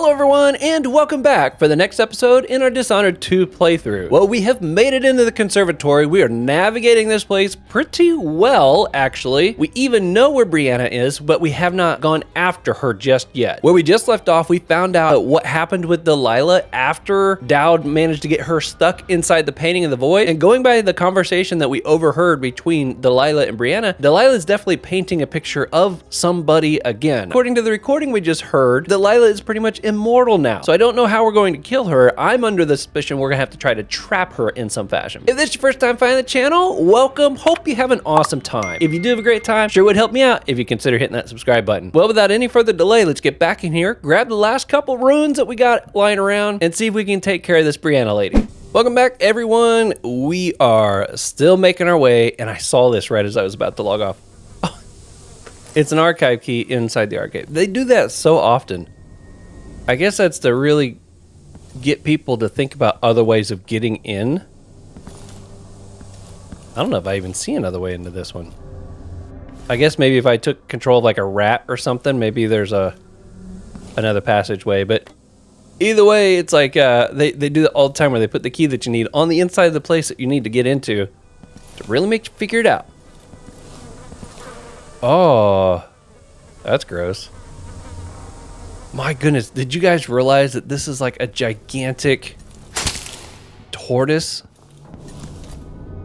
Hello everyone, and welcome back for the next episode in our Dishonored 2 playthrough. Well, we have made it into the conservatory. We are navigating this place pretty well, actually. We even know where Brianna is, but we have not gone after her just yet. Where we just left off, we found out what happened with Delilah after Dowd managed to get her stuck inside the painting of the void. And going by the conversation that we overheard between Delilah and Brianna, Delilah is definitely painting a picture of somebody again. According to the recording we just heard, Delilah is pretty much immortal now. So I don't know how we're going to kill her. I'm under the suspicion we're gonna have to try to trap her in some fashion. If this is your first time finding the channel, welcome. Hope you have an awesome time. If you do have a great time, sure would help me out if you consider hitting that subscribe button. Well, without any further delay, let's get back in here, grab the last couple runes that we got lying around, and see if we can take care of this Brianna lady. Welcome back, everyone. We are still making our way, and I saw this right as I was about to log off. Oh, it's an archive key inside the archive. They do that so often. I guess that's to really get people to think about other ways of getting in. I don't know if I even see another way into this one. I guess maybe if I took control of like a rat or something, maybe there's another passageway. But either way, it's like they do that all the time where they put the key that you need on the inside of the place that you need to get into to really make you figure it out. Oh, that's gross. My goodness, did you guys realize that this is like a gigantic tortoise?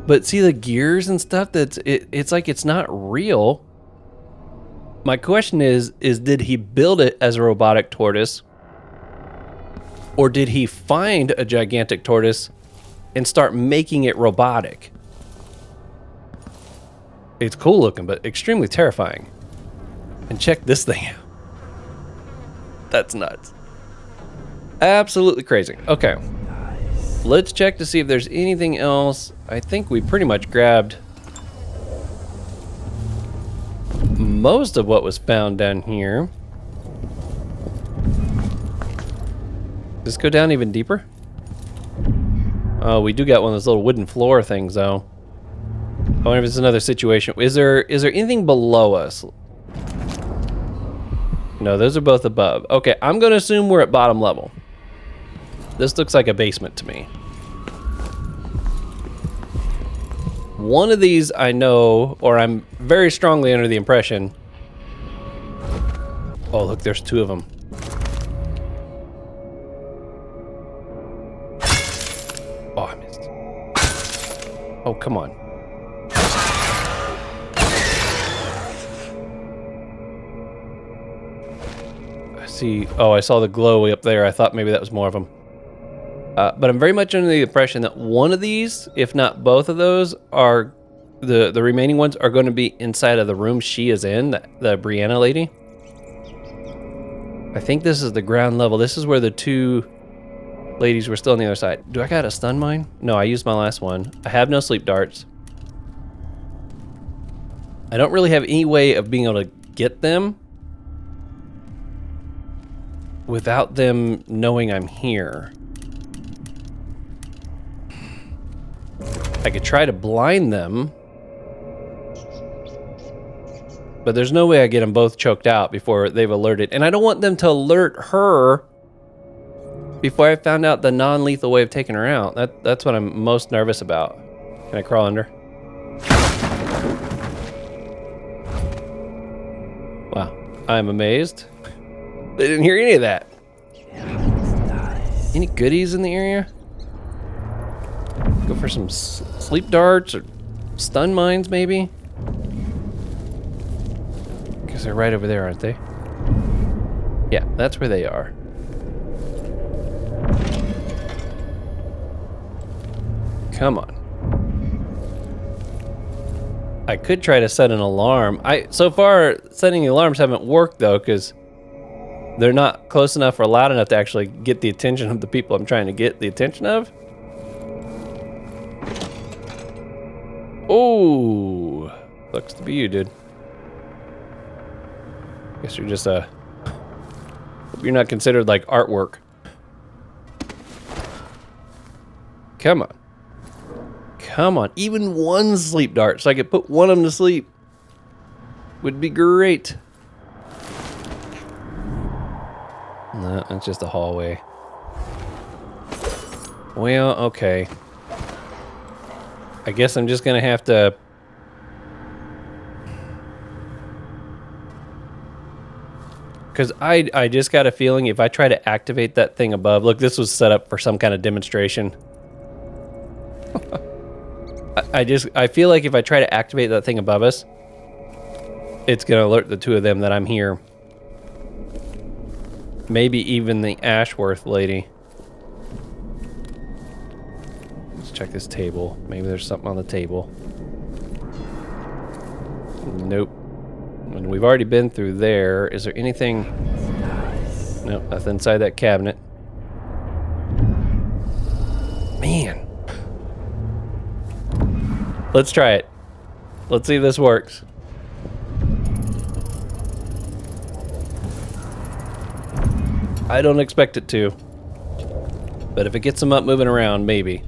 But see the gears and stuff, it's like it's not real. My question is did he build it as a robotic tortoise? Or did he find a gigantic tortoise and start making it robotic? It's cool looking, but extremely terrifying. And check this thing out. That's nuts. Absolutely crazy. Okay. Let's check to see if there's anything else. I think we pretty much grabbed most of what was found down here. Does this go down even deeper? Oh, we do got one of those little wooden floor things, though. I wonder if it's another situation. Is there anything below us? No, those are both above. Okay, I'm gonna assume we're at bottom level. This looks like a basement to me. One of these I know, or I'm very strongly under the impression. Oh, look, there's two of them. Oh, I missed. Oh, come on. See, oh, I saw the glow way up there. I thought maybe that was more of them. But I'm very much under the impression that one of these, if not both of those, are the remaining ones are going to be inside of the room she is in, the Brianna lady. I think this is the ground level. This is where the two ladies were still on the other side. Do I got a stun mine? No, I used my last one. I have no sleep darts. I don't really have any way of being able to get them without them knowing I'm here. I could try to blind them, but there's no way I get them both choked out before they've alerted. And I don't want them to alert her before I found out the non-lethal way of taking her out. That's what I'm most nervous about. Can I crawl under? Wow, I'm amazed. They didn't hear any of that. Any goodies in the area? Go for some sleep darts or stun mines, maybe? Because they're right over there, aren't they? Yeah, that's where they are. Come on. I could try to set an alarm. So far, setting the alarms haven't worked, though, because they're not close enough or loud enough to actually get the attention of the people I'm trying to get the attention of. Oh, looks to be you, dude. Guess you're just hope you're not considered like artwork. Come on. Come on. Even one sleep dart so I could put one of them to sleep would be great. No, it's just a hallway. Well, okay. I guess I'm just gonna have to... Because I just got a feeling if I try to activate that thing above... Look, this was set up for some kind of demonstration. I feel like if I try to activate that thing above us, it's gonna alert the two of them that I'm here. Maybe even the Ashworth lady. Let's check this table. Maybe there's something on the table. Nope. And we've already been through there. Is there anything? Nope, nothing inside that cabinet. Man. Let's try it. Let's see if this works. I don't expect it to. But if it gets them up moving around, maybe.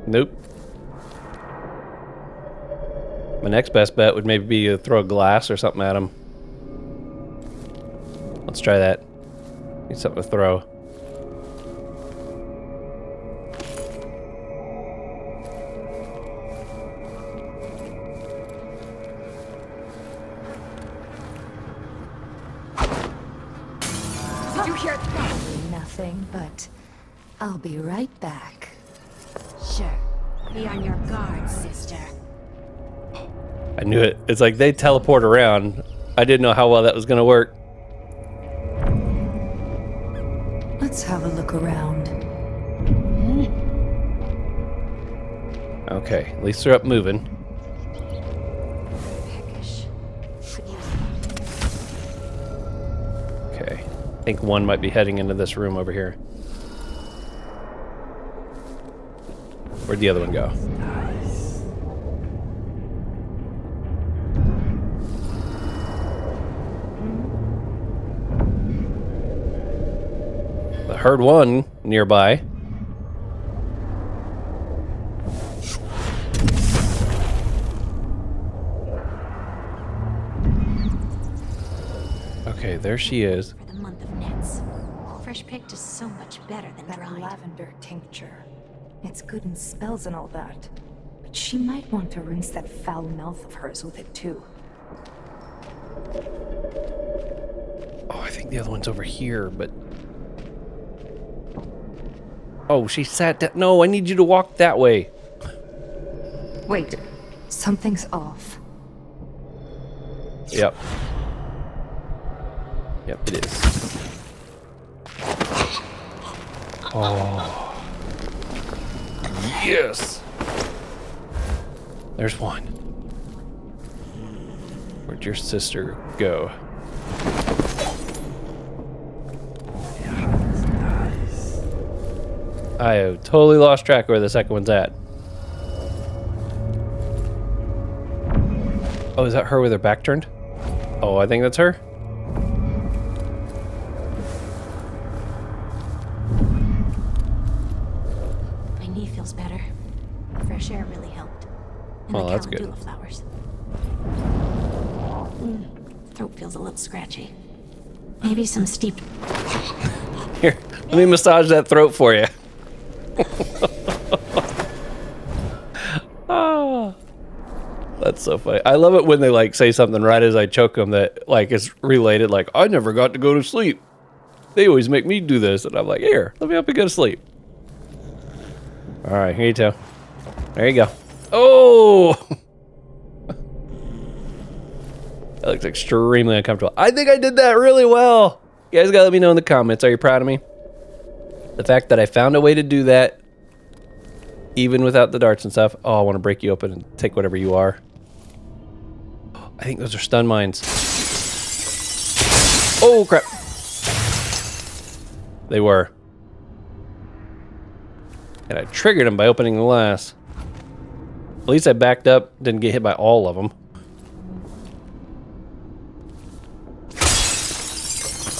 Nope. My next best bet would maybe be to throw a glass or something at them. Let's try that. Need something to throw. Did you hear that? Nothing, but I'll be right back. Sure. Be on your guard, sister. I knew it. It's like they teleport around. I didn't know how well that was going to work. Let's have a look around. Okay, at least they're up moving. Peckish. Could use Okay, I think one might be heading into this room over here. Where'd the other one go? I heard one nearby. Okay, there she is. for the month of nets. Fresh picked is so much better than That dried. lavender tincture. It's good in spells and all that. But she might want to rinse that foul mouth of hers with it too. Oh, I think the other one's over here, but... Oh, she sat down. No, I need you to walk that way. Wait, something's off. Yep. Yep, it is. Oh. Yes! There's one. Where'd your sister go? I have totally lost track of where the second one's at. Oh, is that her with her back turned? Oh, I think that's her. My knee feels better. The fresh air really helped. And Well, the that's good. calendula flowers. Throat feels a little scratchy. Maybe some steeped... Here, let me massage that throat for you. Ah, that's so funny. I love it when they like say something right as I choke them that like is related. Like, I never got to go to sleep. They always make me do this, and I'm like, here, let me help you go to sleep. All right, here you go. There you go. Oh, that looks extremely uncomfortable. I think I did that really well. You guys gotta let me know in the comments. Are you proud of me? The fact that I found a way to do that, even without the darts and stuff. Oh, I want to break you open and take whatever you are. I think those are stun mines. Oh, crap. They were. And I triggered them by opening the glass. At least I backed up, didn't get hit by all of them.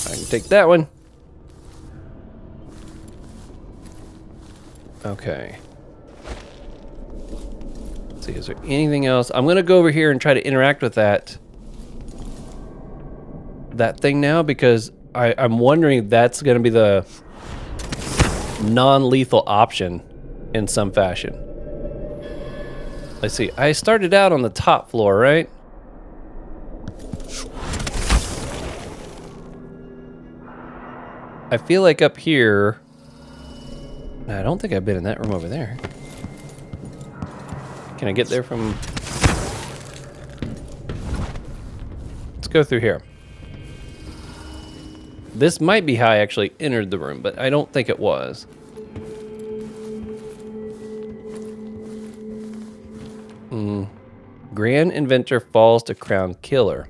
I can take that one. Okay. see, is there anything else? I'm gonna go over here and try to interact with that thing now, because I'm wondering if that's gonna be the non-lethal option in some fashion. Let's see, I started out on the top floor, right? I feel like up here, I don't think I've been in that room over there. Can I get there from... Let's go through here. This might be how I actually entered the room, but I don't think it was. Grand Inventor falls to Crown Killer.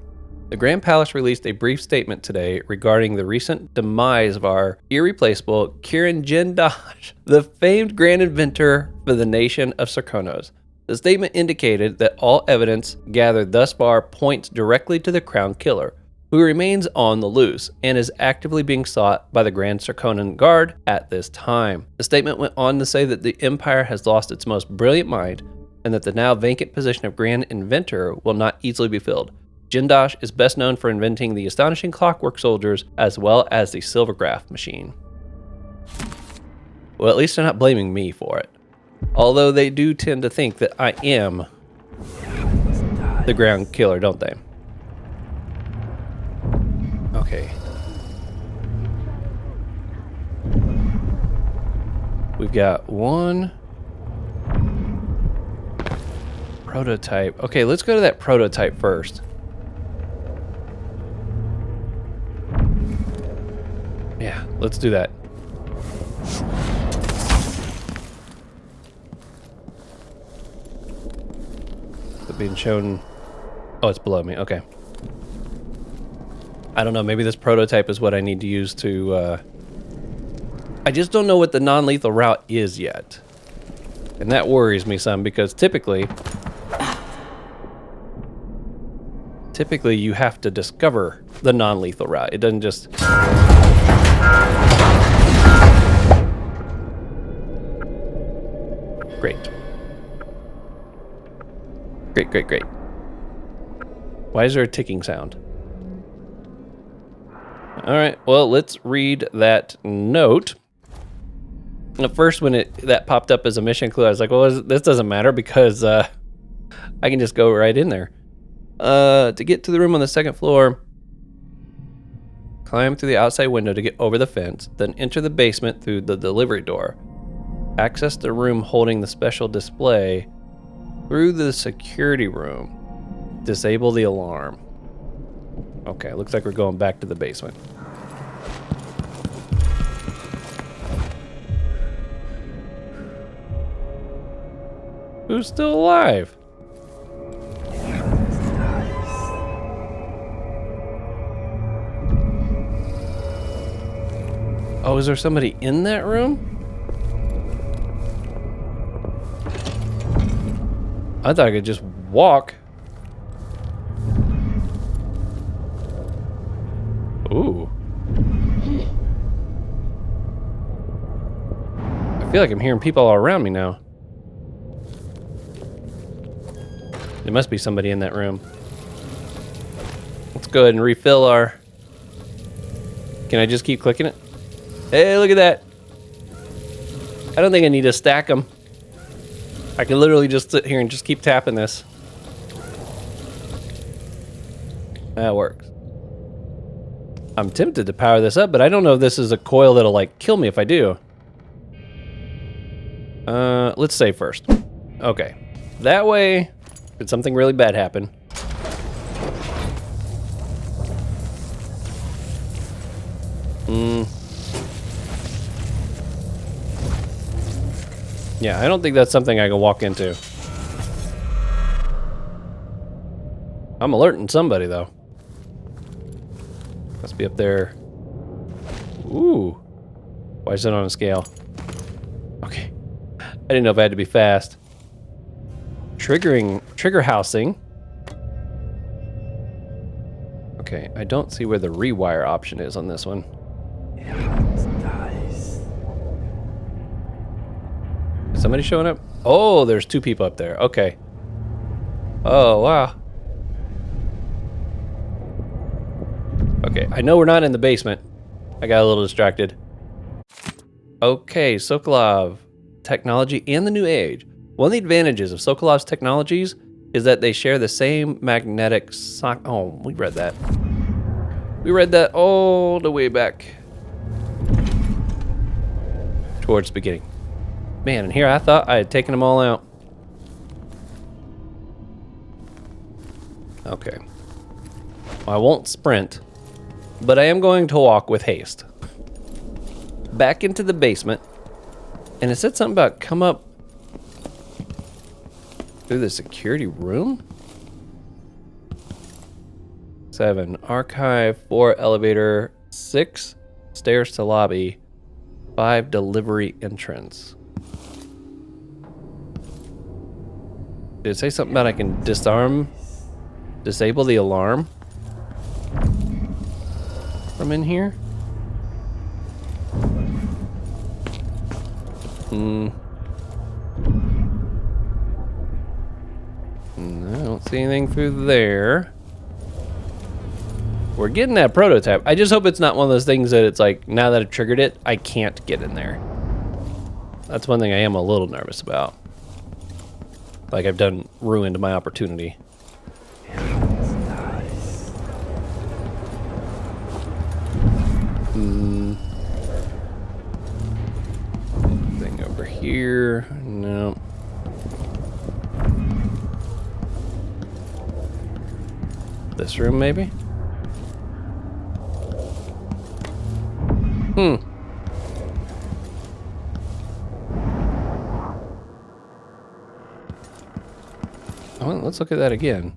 The Grand Palace released a brief statement today regarding the recent demise of our irreplaceable Kiran Jindash, the famed Grand Inventor for the nation of Sarkonos. The statement indicated that all evidence gathered thus far points directly to the Crown Killer, who remains on the loose and is actively being sought by the Grand Sarkonan Guard at this time. The statement went on to say that the Empire has lost its most brilliant mind and that the now vacant position of Grand Inventor will not easily be filled. Jindash is best known for inventing the astonishing clockwork soldiers as well as the silvergraph machine. Well, at least they're not blaming me for it. Although they do tend to think that I am the Ground Killer, don't they? Okay. We've got one prototype. Okay, let's go to that prototype first. Yeah, let's do that. Is it being shown? Oh, it's below me. Okay. I don't know. Maybe this prototype is what I need to use to... I just don't know what the non-lethal route is yet. And that worries me some, because typically you have to discover the non-lethal route. It doesn't just... Great. Great, great, great. Why is there a ticking sound? All right, well, let's read that note. At first, when that popped up as a mission clue, I was like, well, this doesn't matter because I can just go right in there. To get to the room on the second floor, climb through the outside window to get over the fence, then enter the basement through the delivery door. Access the room holding the special display through the security room. Disable the alarm. Okay, looks like we're going back to the basement. Who's still alive? Oh, is there somebody in that room? I thought I could just walk. Ooh. I feel like I'm hearing people all around me now. There must be somebody in that room. Let's go ahead and refill our... Can I just keep clicking it? Hey, look at that. I don't think I need to stack them. I can literally just sit here and just keep tapping this. That works. I'm tempted to power this up, but I don't know if this is a coil that'll like kill me if I do. Let's save first. Okay. That way, did something really bad happen? Yeah, I don't think that's something I can walk into. I'm alerting somebody, though. Must be up there. Ooh. Why is it on a scale? Okay. I didn't know if I had to be fast. Trigger housing. Okay, I don't see where the rewire option is on this one. Is somebody showing up? Oh, there's two people up there. Okay. Oh, wow. Okay, I know we're not in the basement. I got a little distracted. Okay, Sokolov. Technology and the New Age. One of the advantages of Sokolov's technologies is that they share the same magnetic oh, we read that. We read that all the way back towards the beginning. Man, and here I thought I had taken them all out. Okay. Well, I won't sprint, but I am going to walk with haste. Back into the basement, and it said something about come up through the security room? 7, archive, 4, elevator, 6, stairs to lobby, 5, delivery entrance. Did it say something about I can disable the alarm from in here? No, I don't see anything through there. We're getting that prototype. I just hope it's not one of those things that it's like, now that I've triggered it, I can't get in there. That's one thing I am a little nervous about. Like I've done ruined my opportunity. Thing over here. No. This room, maybe? Oh, let's look at that again.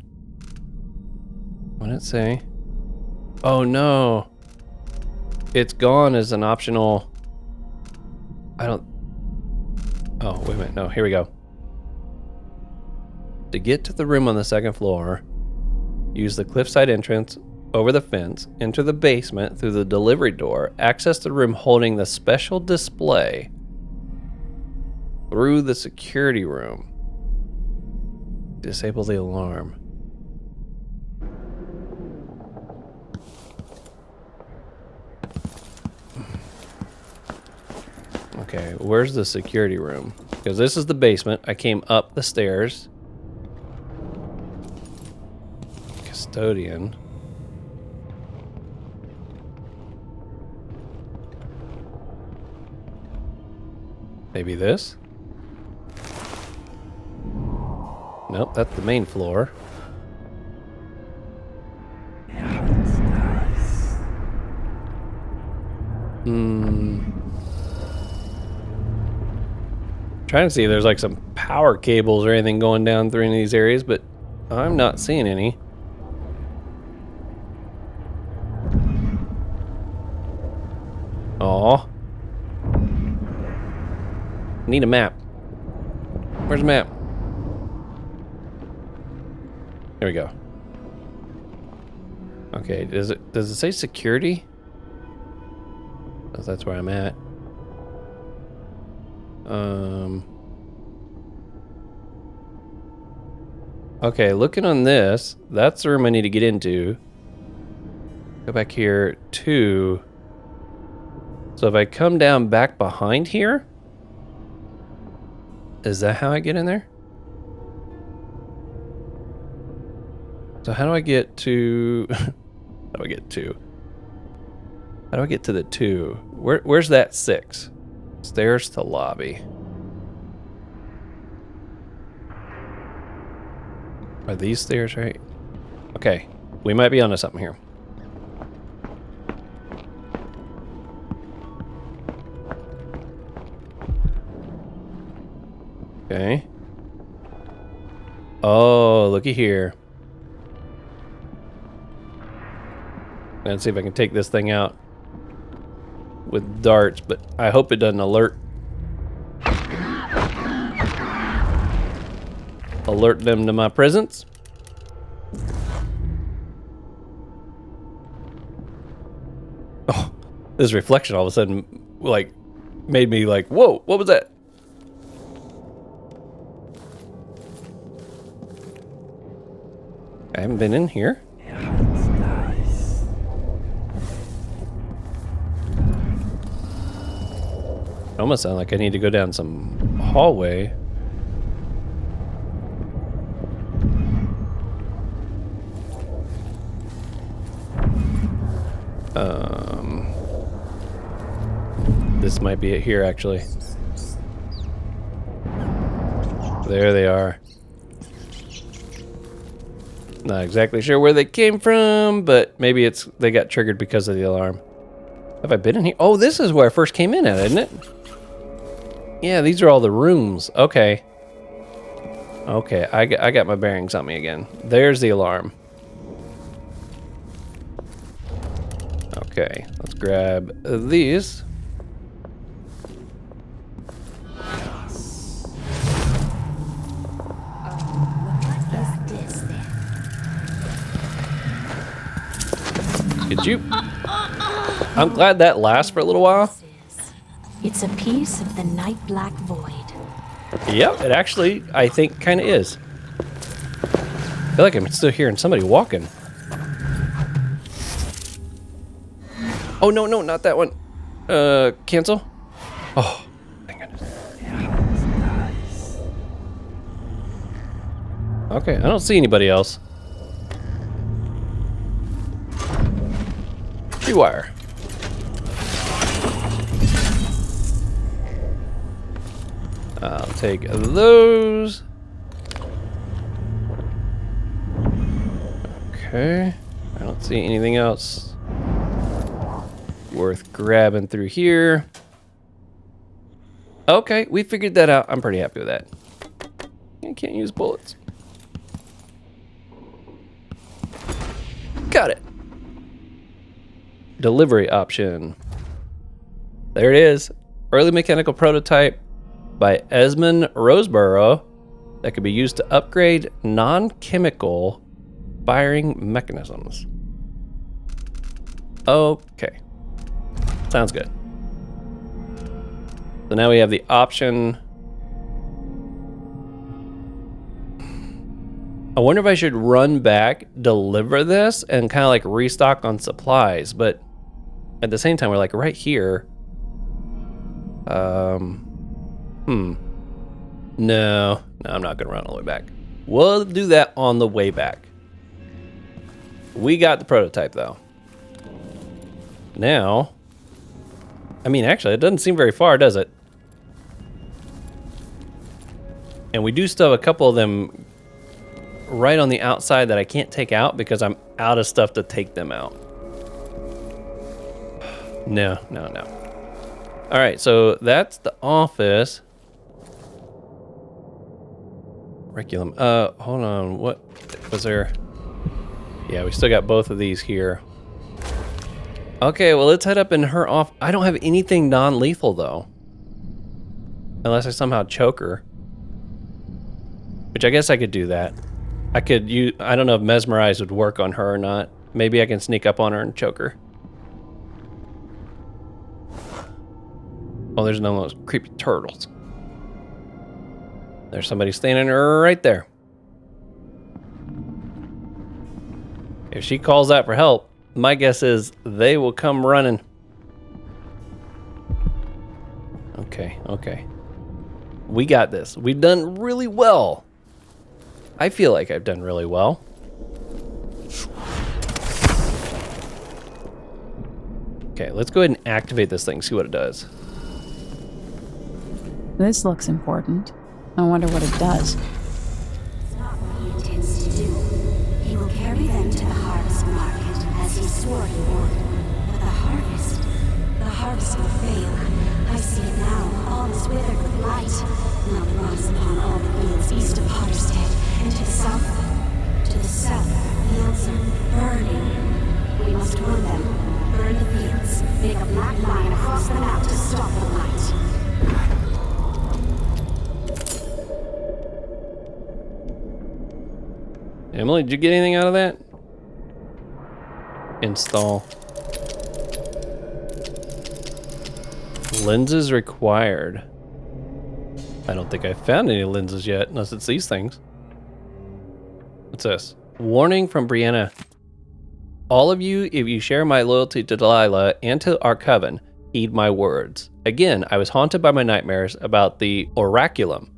What did it say? Oh no. It's gone as an optional. Oh, wait a minute. No, here we go. To get to the room on the second floor, use the cliffside entrance over the fence, enter the basement through the delivery door, access the room holding the special display through the security room. Disable the alarm. Okay, where's the security room? Because this is the basement. I came up the stairs. Custodian. Maybe this? Nope, that's the main floor. Trying to see if there's like some power cables or anything going down through any of these areas, but I'm not seeing any. Aw. Need a map. Where's the map? There we go. Okay, does it say security? That's where I'm at. Okay, looking on this, that's the room I need to get into. Go back here to. So if I come down back behind here, is that how I get in there? So how do I get to? How do I get to the 2? Where's that 6? Stairs to lobby. Are these stairs right? Okay, we might be onto something here. Okay. Oh, looky here. Let's see if I can take this thing out with darts, but I hope it doesn't alert them to my presence. Oh, this reflection all of a sudden like made me like, whoa, what was that? I haven't been in here. It almost sounds like I need to go down some hallway. This might be it here, actually. There they are. Not exactly sure where they came from, but maybe they got triggered because of the alarm. Have I been in here? Oh, this is where I first came in at, isn't it? Yeah, these are all the rooms. Okay. Okay, I got my bearings on me again. There's the alarm. Okay, let's grab these. Get you. I'm glad that lasts for a little while. It's a piece of the night black void. Yep, it actually, I think, kind of is. I feel like I'm still hearing somebody walking. Oh, no, no, not that one. Cancel? Oh, thank goodness. Okay, I don't see anybody else. Rewire. I'll take those. Okay, I don't see anything else worth grabbing through here. Okay, we figured that out. I'm pretty happy with that. I can't use bullets. Got it. Delivery option. There it is. Early mechanical prototype by Esmond Roseborough that could be used to upgrade non-chemical firing mechanisms. Okay. Sounds good. So now we have the option. I wonder if I should run back, deliver this, and kind of like restock on supplies, but at the same time, we're like right here. No, I'm not gonna run all the way back. We'll do that on the way back. We got the prototype though. Now, I mean, actually, it doesn't seem very far, does it? And we do still have a couple of them right on the outside that I can't take out because I'm out of stuff to take them out. No. All right, so that's the office. Curriculum. Hold on. What was there? Yeah, we still got both of these here. Okay, well, let's head up in her off. I don't have anything non-lethal though, unless I somehow choke her. Which I guess I could do that. I could use. I don't know if mesmerize would work on her or not. Maybe I can sneak up on her and choke her. Oh, there's none of those creepy turtles. There's somebody standing right there. If she calls out for help, my guess is they will come running. Okay. We got this. We've done really well. I feel like I've done really well. Okay, let's go ahead and activate this thing, see what it does. This looks important. I wonder what it does. It's not what he intends to do. He will carry them to the harvest market, as he swore he would. But the harvest will fail. I see it now, all is withered with light. Now it rocks upon all the fields east of Potterstead, and to the south, the fields are burning. We must warn them. Burn the fields. Make a black line across the map to stop the light. Emily, did you get anything out of that? Install. Lenses required. I don't think I found any lenses yet, unless it's these things. What's this? Warning from Brianna. All of you, if you share my loyalty to Delilah and to our coven, heed my words. Again, I was haunted by my nightmares about the oraculum.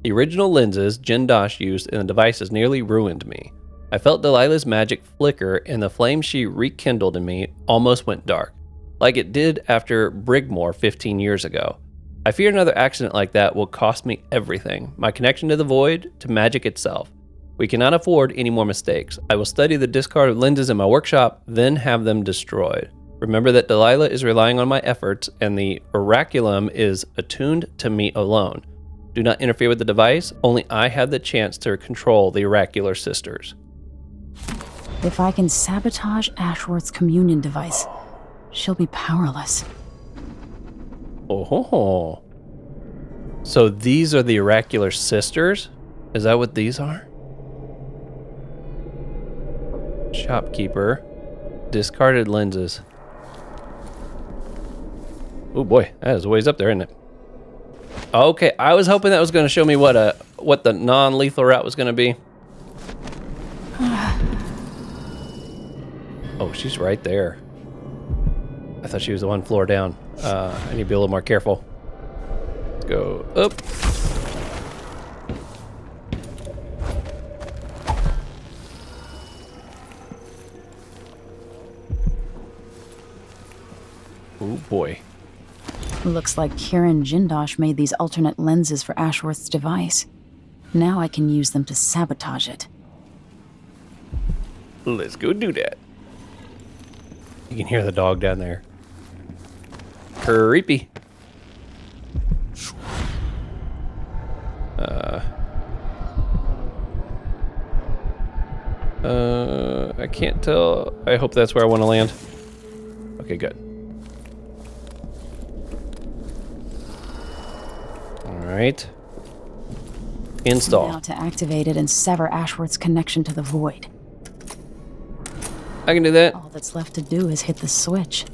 The original lenses Jindosh used in the devices nearly ruined me. I felt Delilah's magic flicker, and the flame she rekindled in me almost went dark, like it did after Brigmore 15 years ago. I fear another accident like that will cost me everything, my connection to the void, to magic itself. We cannot afford any more mistakes. I will study the discarded lenses in my workshop, then have them destroyed. Remember that Delilah is relying on my efforts, and the oraculum is attuned to me alone. Do not interfere with the device. Only I have the chance to control the oracular sisters. If I can sabotage Ashworth's communion device, she'll be powerless. Oh. So these are the oracular sisters? Is that what these are? Shopkeeper. Discarded lenses. Oh boy, that is a ways up there, isn't it? Okay, I was hoping that was going to show me what the non-lethal route was going to be. Oh, she's right there. I thought she was the one floor down. I need to be a little more careful. Let's go up. Oh boy. Looks like Kieran Jindosh made these alternate lenses for Ashworth's device. Now I can use them to sabotage it. Let's go do that. You can hear the dog down there. Creepy. I can't tell. I hope that's where I want to land. Okay, good. Alright. Install. Now to activate it and sever Ashworth's connection to the void. I can do that. All that's left to do is hit the switch.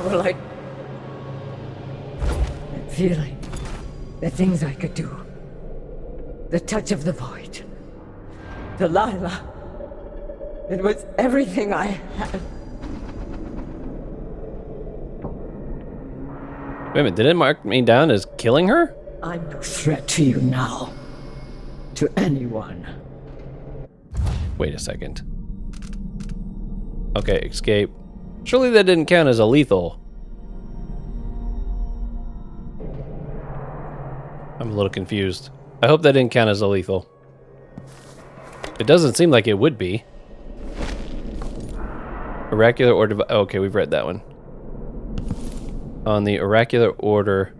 More like that feeling, the things I could do, the touch of the void, Delilah. It was everything I had. Wait a minute, did it mark me down as killing her? I'm no threat to you now. To anyone. Wait a second. Okay, escape. Surely that didn't count as a lethal. I'm a little confused. I hope that didn't count as a lethal. It doesn't seem like it would be. Oracular order. Okay, we've read that one. On the oracular order.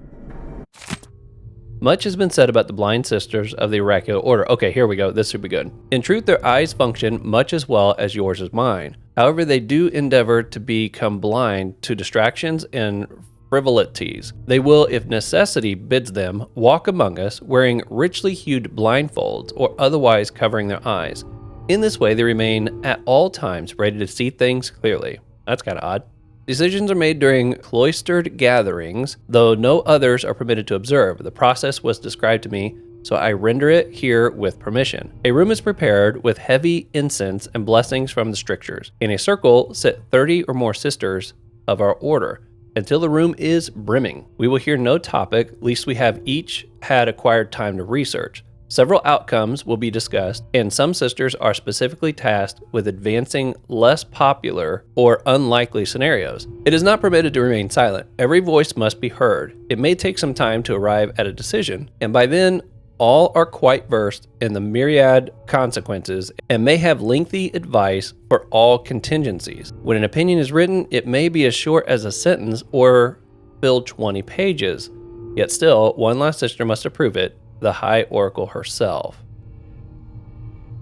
Much has been said about the blind sisters of the oracular order. Okay, here we go. This should be good. In truth, their eyes function much as well as yours is mine. However, they do endeavor to become blind to distractions and frivolities. They will, if necessity bids them, walk among us wearing richly hued blindfolds or otherwise covering their eyes. In this way, they remain at all times ready to see things clearly. That's kind of odd. Decisions are made during cloistered gatherings, though no others are permitted to observe. The process was described to me, so I render it here with permission. A room is prepared with heavy incense and blessings from the strictures. In a circle sit 30 or more sisters of our order, until the room is brimming. We will hear no topic, lest we have each had acquired time to research. Several outcomes will be discussed, and some sisters are specifically tasked with advancing less popular or unlikely scenarios. It is not permitted to remain silent. Every voice must be heard. It may take some time to arrive at a decision, and by then, all are quite versed in the myriad consequences and may have lengthy advice for all contingencies. When an opinion is written, it may be as short as a sentence or fill 20 pages. Yet still, one last sister must approve it, the High Oracle herself.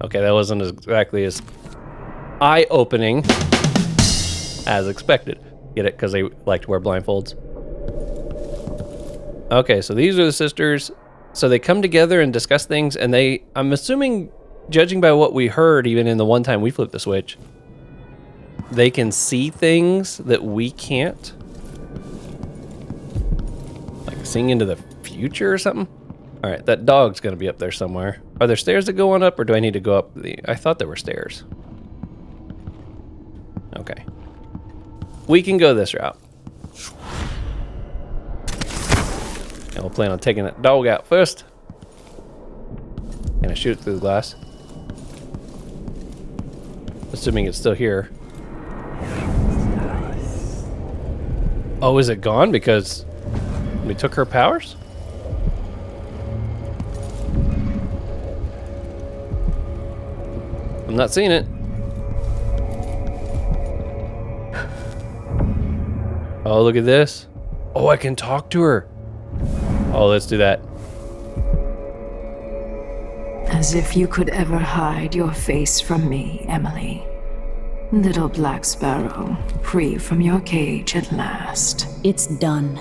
Okay, that wasn't exactly as eye-opening as expected. Get it? Because they like to wear blindfolds. Okay, so these are the sisters. So they come together and discuss things, and I'm assuming, judging by what we heard, even in the one time we flipped the switch, they can see things that we can't. Like seeing into the future or something? All right, that dog's gonna be up there somewhere. Are there stairs that go on up, or do I need to go up I thought there were stairs. Okay. We can go this route. And we'll plan on taking that dog out first. Can I shoot it through the glass? Assuming it's still here. Oh, is it gone because we took her powers? I'm not seeing it. Oh, look at this. Oh, I can talk to her. Oh, let's do that. As if you could ever hide your face from me, Emily. Little Black Sparrow, free from your cage at last. It's done.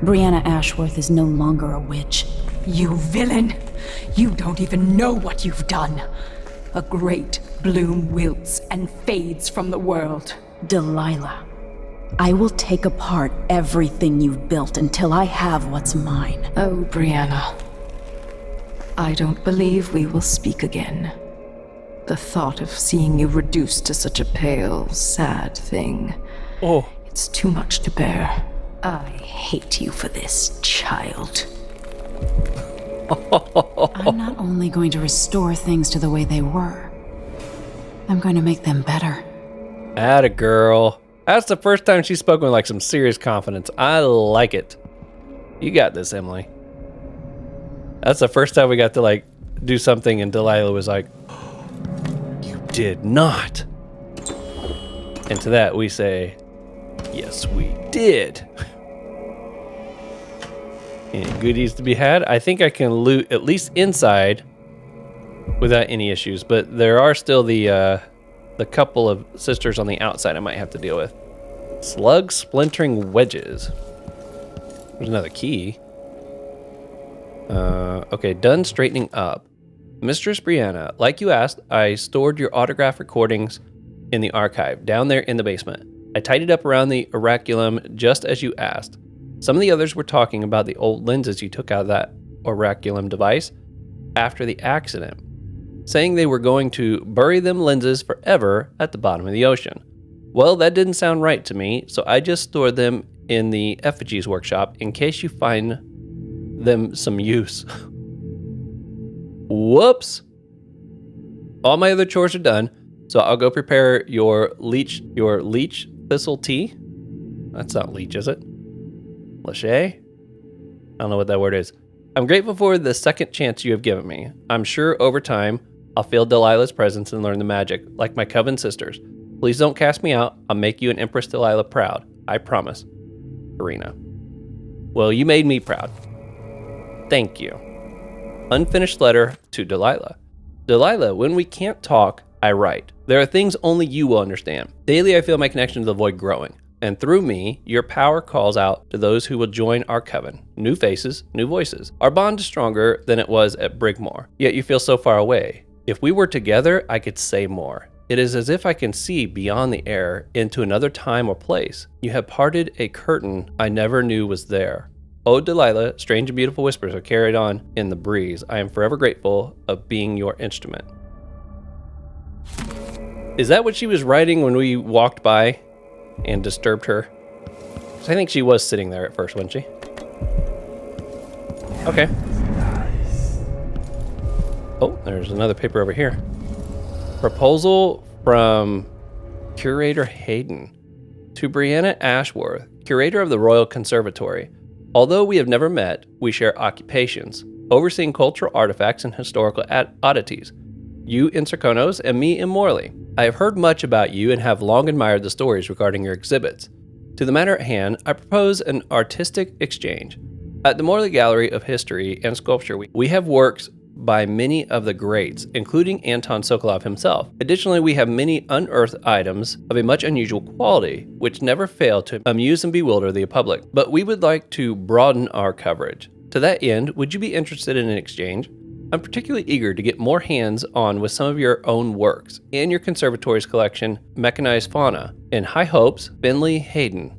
Brianna Ashworth is no longer a witch. You villain! You don't even know what you've done. A great bloom wilts and fades from the world. Delilah, I will take apart everything you've built until I have what's mine. Oh, Brianna. I don't believe we will speak again. The thought of seeing you reduced to such a pale, sad thing. Oh. It's too much to bear. I hate you for this, child. I'm not only going to restore things to the way they were, I'm going to make them better. Atta girl. That's the first time she's spoken with like some serious confidence. I like it. You got this, Emily. That's the first time we got to like do something and Delilah was like, you did not. And to that we say, yes, we did. Any goodies to be had? I think I can loot at least inside without any issues, but there are still the couple of sisters on the outside I might have to deal with. Slug splintering wedges. There's another key. Okay, done straightening up. Mistress Brianna, like you asked, I stored your autograph recordings in the archive, down there in the basement. I tidied up around the oraculum just as you asked. Some of the others were talking about the old lenses you took out of that oraculum device after the accident, saying they were going to bury them lenses forever at the bottom of the ocean. Well, that didn't sound right to me, so I just stored them in the effigies workshop in case you find them some use. Whoops. All my other chores are done, so I'll go prepare your leech thistle tea. That's not leech, is it? Lachey? I don't know what that word is. I'm grateful for the second chance you have given me. I'm sure over time, I'll feel Delilah's presence and learn the magic, like my coven sisters. Please don't cast me out. I'll make you and Empress Delilah proud. I promise. Karina. Well, you made me proud. Thank you. Unfinished letter to Delilah. Delilah, when we can't talk, I write. There are things only you will understand. Daily I feel my connection to the void growing. And through me, your power calls out to those who will join our coven. New faces, new voices. Our bond is stronger than it was at Brigmore, yet you feel so far away. If we were together, I could say more. It is as if I can see beyond the air into another time or place. You have parted a curtain I never knew was there. Oh, Delilah, strange and beautiful whispers are carried on in the breeze. I am forever grateful of being your instrument. Is that what she was writing when we walked by and disturbed her? I think she was sitting there at first, wasn't she? Okay. Oh, there's another paper over here. Proposal from Curator Hayden to Brianna Ashworth, Curator of the Royal Conservatory. Although we have never met, we share occupations, overseeing cultural artifacts and historical oddities. You in Serkonos and me in Morley. I have heard much about you and have long admired the stories regarding your exhibits. To the matter at hand, I propose an artistic exchange. At the Morley Gallery of History and Sculpture, we have works by many of the greats, including Anton Sokolov himself. Additionally, we have many unearthed items of a much unusual quality, which never fail to amuse and bewilder the public. But we would like to broaden our coverage. To that end, would you be interested in an exchange? I'm particularly eager to get more hands-on with some of your own works and your conservatory's collection, Mechanized Fauna. In high hopes, Bentley Hayden.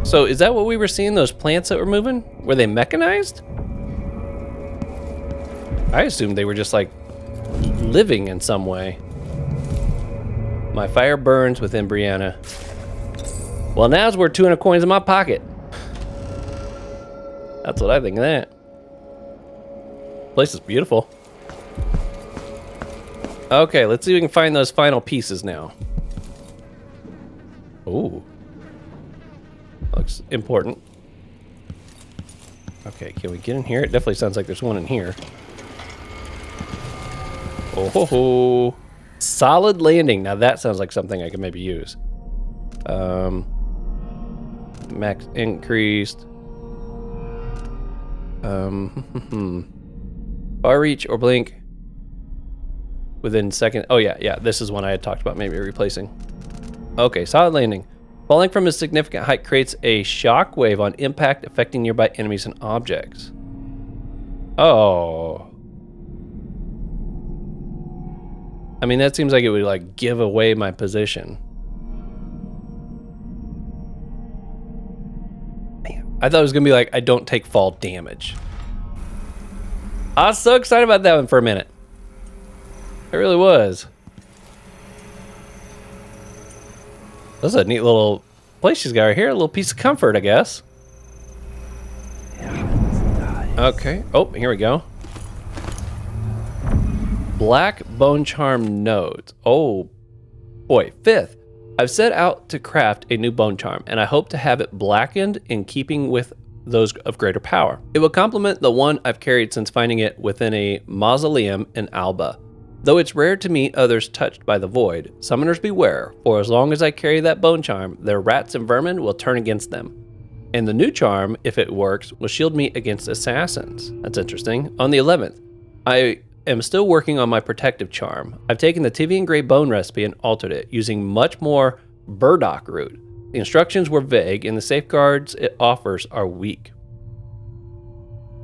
So is that what we were seeing, those plants that were moving? Were they mechanized? I assumed they were just like living in some way. My fire burns within Brianna. Well, now's worth 200 coins in my pocket. That's what I think of that. Place is beautiful. Okay, let's see if we can find those final pieces now. Ooh. Looks important. Okay, can we get in here? It definitely sounds like there's one in here. Oh ho ho. Solid landing. Now that sounds like something I could maybe use. Max increased. Far reach or blink within second. Oh yeah, this is one I had talked about maybe replacing. Okay, solid landing. Falling from a significant height creates a shock wave on impact, affecting nearby enemies and objects. Oh. I mean, that seems like it would like give away my position. Man, I thought it was gonna be like, I don't take fall damage. I was so excited about that one for a minute. I really was. This is a neat little place she's got right here. A little piece of comfort, I guess. Okay. Oh, here we go. Black bone charm nodes. Oh, boy. 5th. I've set out to craft a new bone charm, and I hope to have it blackened in keeping with those of greater power. It will complement the one I've carried since finding it within a mausoleum in Alba. Though it's rare to meet others touched by the void, summoners beware, for as long as I carry that bone charm, their rats and vermin will turn against them. And the new charm, if it works, will shield me against assassins. That's interesting. On the 11th, I am still working on my protective charm. I've taken the Tivian Grey bone recipe and altered it, using much more burdock root. The instructions were vague, and the safeguards it offers are weak.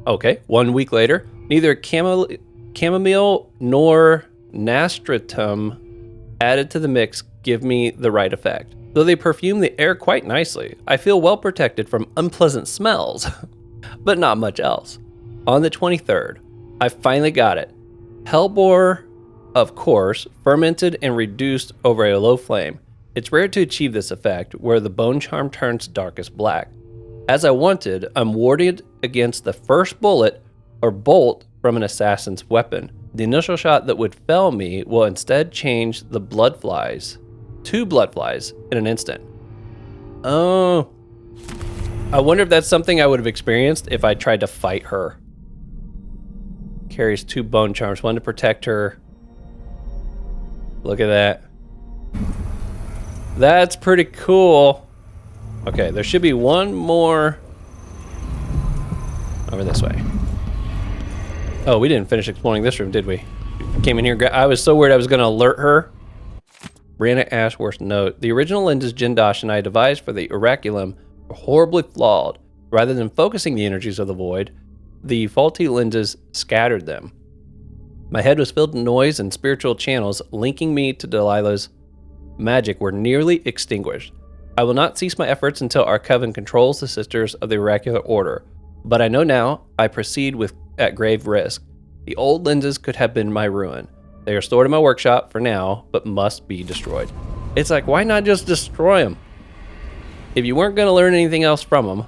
Okay, 1 week later, neither chamomile nor nasturtium added to the mix give me the right effect. Though they perfume the air quite nicely, I feel well protected from unpleasant smells, but not much else. On the 23rd, I finally got it. Hellebore, of course, fermented and reduced over a low flame. It's rare to achieve this effect, where the bone charm turns darkest black. As I wanted, I'm warded against the first bullet or bolt from an assassin's weapon. The initial shot that would fell me will instead change the bloodflies to bloodflies in an instant. Oh. I wonder if that's something I would have experienced if I tried to fight her. Carries 2 bone charms, one to protect her. Look at that. That's pretty cool. Okay, there should be one more over this way. Oh, we didn't finish exploring this room, did we? Came in here. I was so worried I was going to alert her. Brianna Ashworth's note. The original lenses Jindosh and I devised for the Oraculum were horribly flawed. Rather than focusing the energies of the void, the faulty lenses scattered them. My head was filled with noise, and spiritual channels linking me to Delilah's magic were nearly extinguished. I will not cease my efforts until our coven controls the Sisters of the Oracular Order, but I know now I proceed at grave risk. The old lenses could have been my ruin. They are stored in my workshop for now, but must be destroyed. It's like, why not just destroy them? If you weren't going to learn anything else from them,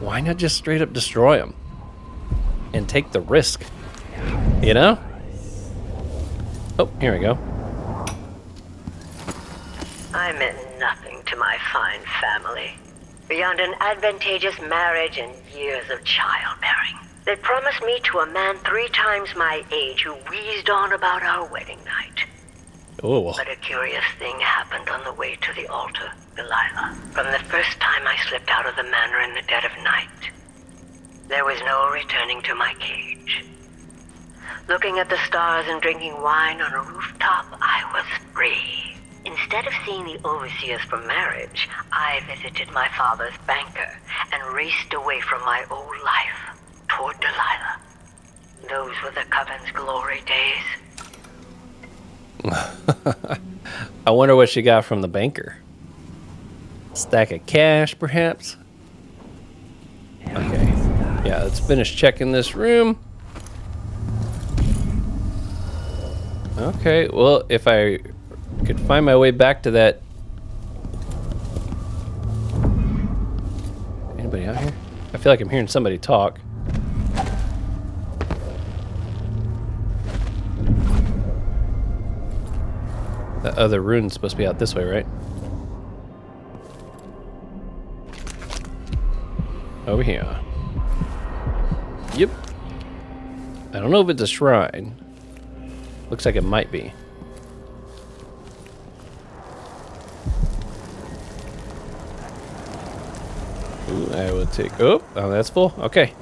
why not just straight up destroy them? And take the risk, you know? Oh, here we go. I meant nothing to my fine family, beyond an advantageous marriage and years of childbearing. They promised me to a man 3 times my age who wheezed on about our wedding night. Oh. But a curious thing happened on the way to the altar, Delilah. From the first time I slipped out of the manor in the dead of night, there was no returning to my cage. Looking at the stars and drinking wine on a rooftop, I was free. Instead of seeing the overseers for marriage, I visited my father's banker and raced away from my old life toward Delilah. Those were the Coven's glory days. I wonder what she got from the banker. Stack of cash, perhaps? Okay. Yeah, let's finish checking this room. Okay, well, if I could find my way back to that... Anybody out here? I feel like I'm hearing somebody talk. The other rune's supposed to be out this way, right? Over here. Yep. I don't know if it's a shrine. Looks like it might be. Ooh, I will take... Oh, that's full. Okay.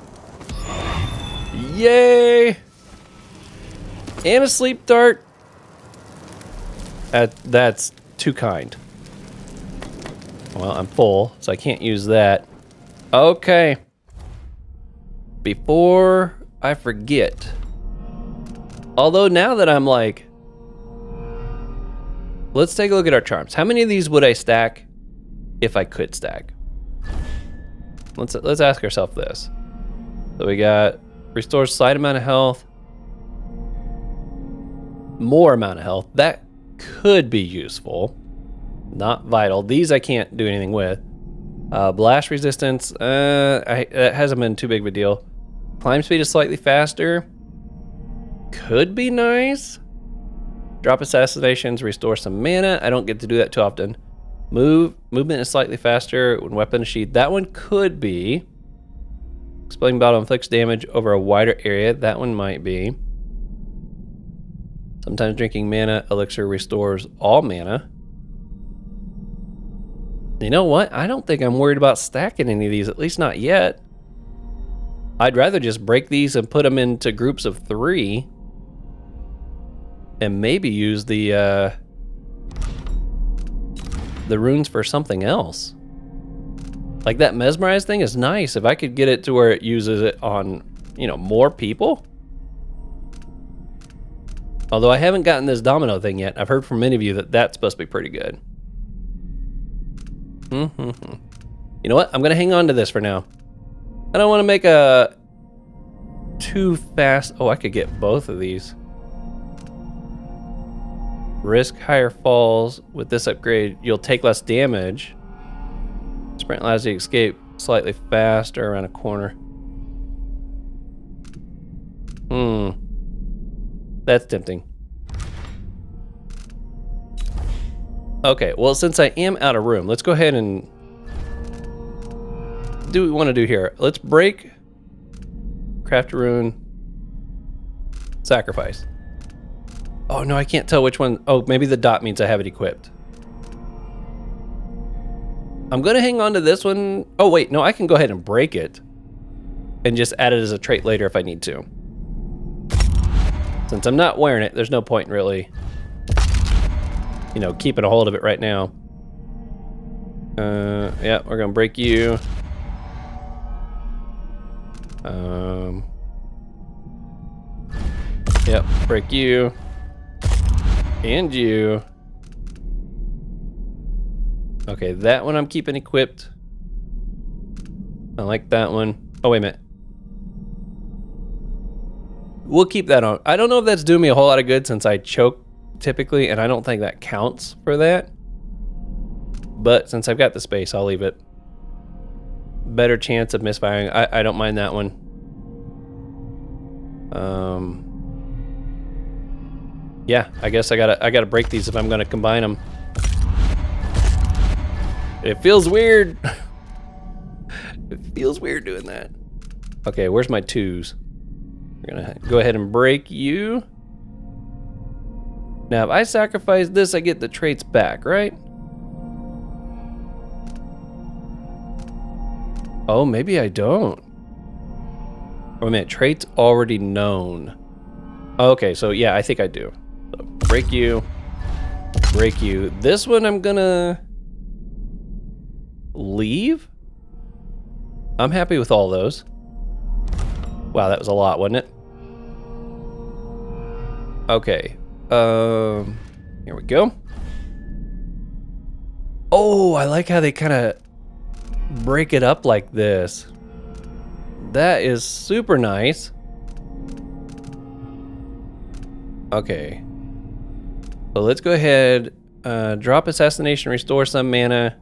Yay! And a sleep dart. That's too kind. Well, I'm full, so I can't use that. Okay. Before I forget. Although now that I'm like... Let's take a look at our charms. How many of these would I stack if I could stack? Let's ask ourselves this. So we got restores slight amount of health. More amount of health. That could be useful. Not vital. These I can't do anything with. Blast resistance. That hasn't been too big of a deal. Climb speed is slightly faster. Could be nice. Drop assassinations, restore some mana. I don't get to do that too often. Movement is slightly faster when weapon is sheathed. That one could be. Exploding battle inflicts damage over a wider area. That one might be. Sometimes drinking mana elixir restores all mana. You know what? I don't think I'm worried about stacking any of these, at least not yet. I'd rather just break these and put them into groups of 3. And maybe use the runes for something else. Like that mesmerize thing is nice. If I could get it to where it uses it on, you know, more people. Although I haven't gotten this domino thing yet. I've heard from many of you that that's supposed to be pretty good. You know what? I'm going to hang on to this for now. I don't want to make a too fast... Oh, I could get both of these. Risk higher falls. With this upgrade, you'll take less damage. Sprint allows you to escape slightly faster around a corner. That's tempting. Okay, well, since I am out of room, let's go ahead and do what we want to do here. Let's break, craft a rune, sacrifice. Oh, no, I can't tell which one. Oh, maybe the dot means I have it equipped. I'm going to hang on to this one. Oh, wait, no, I can go ahead and break it and just add it as a trait later if I need to. Since I'm not wearing it, there's no point in really, you know, keeping a hold of it right now. Yeah, we're going to break you. Yep, break you. And you. Okay, that one I'm keeping equipped. I like that one. Oh, wait a minute. We'll keep that on. I don't know if that's doing me a whole lot of good since I choke typically, and I don't think that counts for that. But since I've got the space, I'll leave it. Better chance of misfiring. I don't mind that one. Yeah, I guess I gotta break these if I'm gonna combine them. It feels weird. It feels weird doing that. Okay, where's my 2s? We're gonna go ahead and break you. Now, if I sacrifice this, I get the traits back, right? Oh, maybe I don't. Wait a minute, traits already known. Okay, so yeah, I think I do. So break you. break you. This one I'm gonna leave. I'm happy with all those. Wow, that was a lot, wasn't it? Okay. Here we go. Oh, I like how they kind of break it up like this. That is super nice. Okay. So let's go ahead, drop assassination, restore some mana.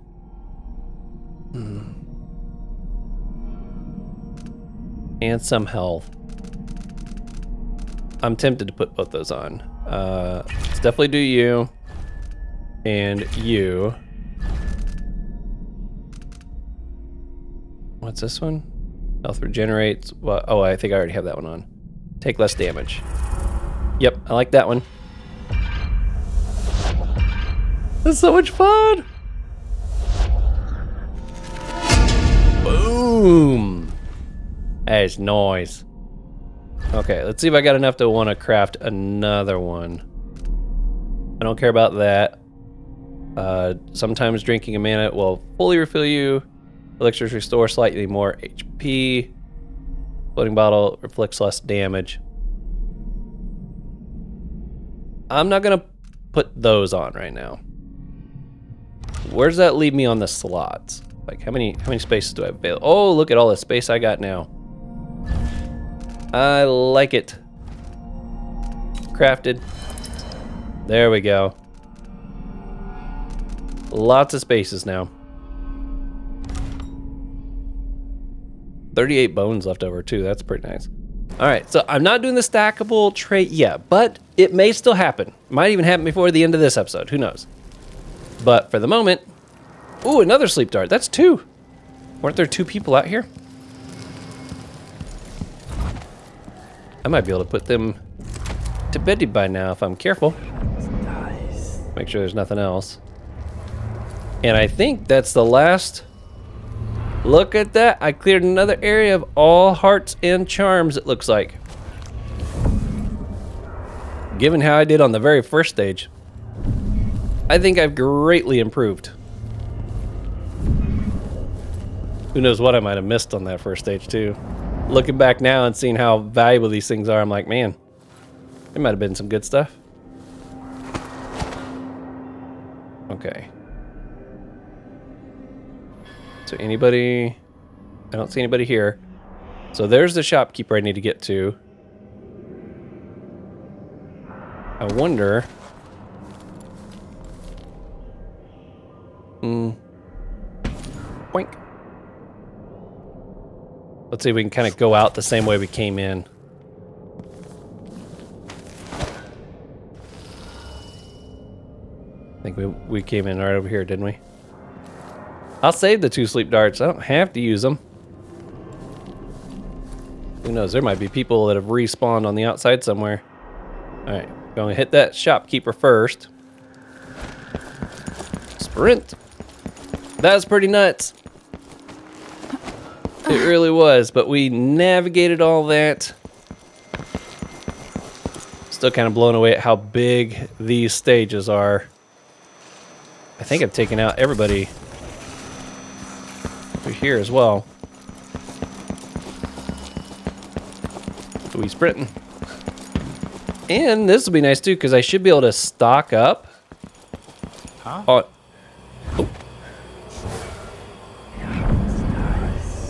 And some health. I'm tempted to put both those on. Let's definitely do you. And you. What's this one? Health regenerates. Well, oh, I think I already have that one on. Take less damage. Yep, I like that one. That's so much fun! Boom! That is nice. Okay, let's see if I got enough to want to craft another one. I don't care about that. Sometimes drinking a mana will fully refill you. Elixirs restore slightly more HP. Floating bottle reflects less damage. I'm not gonna put those on right now. Where does that leave me on the slots? Like how many spaces do I have available? Oh, look at all the space I got now. I like it. Crafted. There we go. Lots of spaces now. 38 bones left over too, that's pretty nice. All right, so I'm not doing the stackable trait yet, but it may still happen. Might even happen before the end of this episode, who knows? But for the moment, ooh, another sleep dart, that's 2. Weren't there 2 people out here? I might be able to put them to bed by now if I'm careful. Nice. Make sure there's nothing else. And I think that's the last. Look at that. I cleared another area of all hearts and charms, it looks like. Given how I did on the very first stage, I think I've greatly improved. Who knows what I might have missed on that first stage too. Looking back now and seeing how valuable these things are, I'm like, man, there might have been some good stuff. Okay. So anybody? I don't see anybody here. So there's the shopkeeper I need to get to. I wonder. Boink. Let's see if we can kind of go out the same way we came in. I think we came in right over here, didn't we? I'll save the 2 sleep darts. I don't have to use them. Who knows? There might be people that have respawned on the outside somewhere. All right, going to hit that shopkeeper first. Sprint. That was pretty nuts. It really was, but we navigated all that. Still kind of blown away at how big these stages are. I think I've taken out everybody through here as well. So we sprinting. And this will be nice too, because I should be able to stock up. Huh? Oh.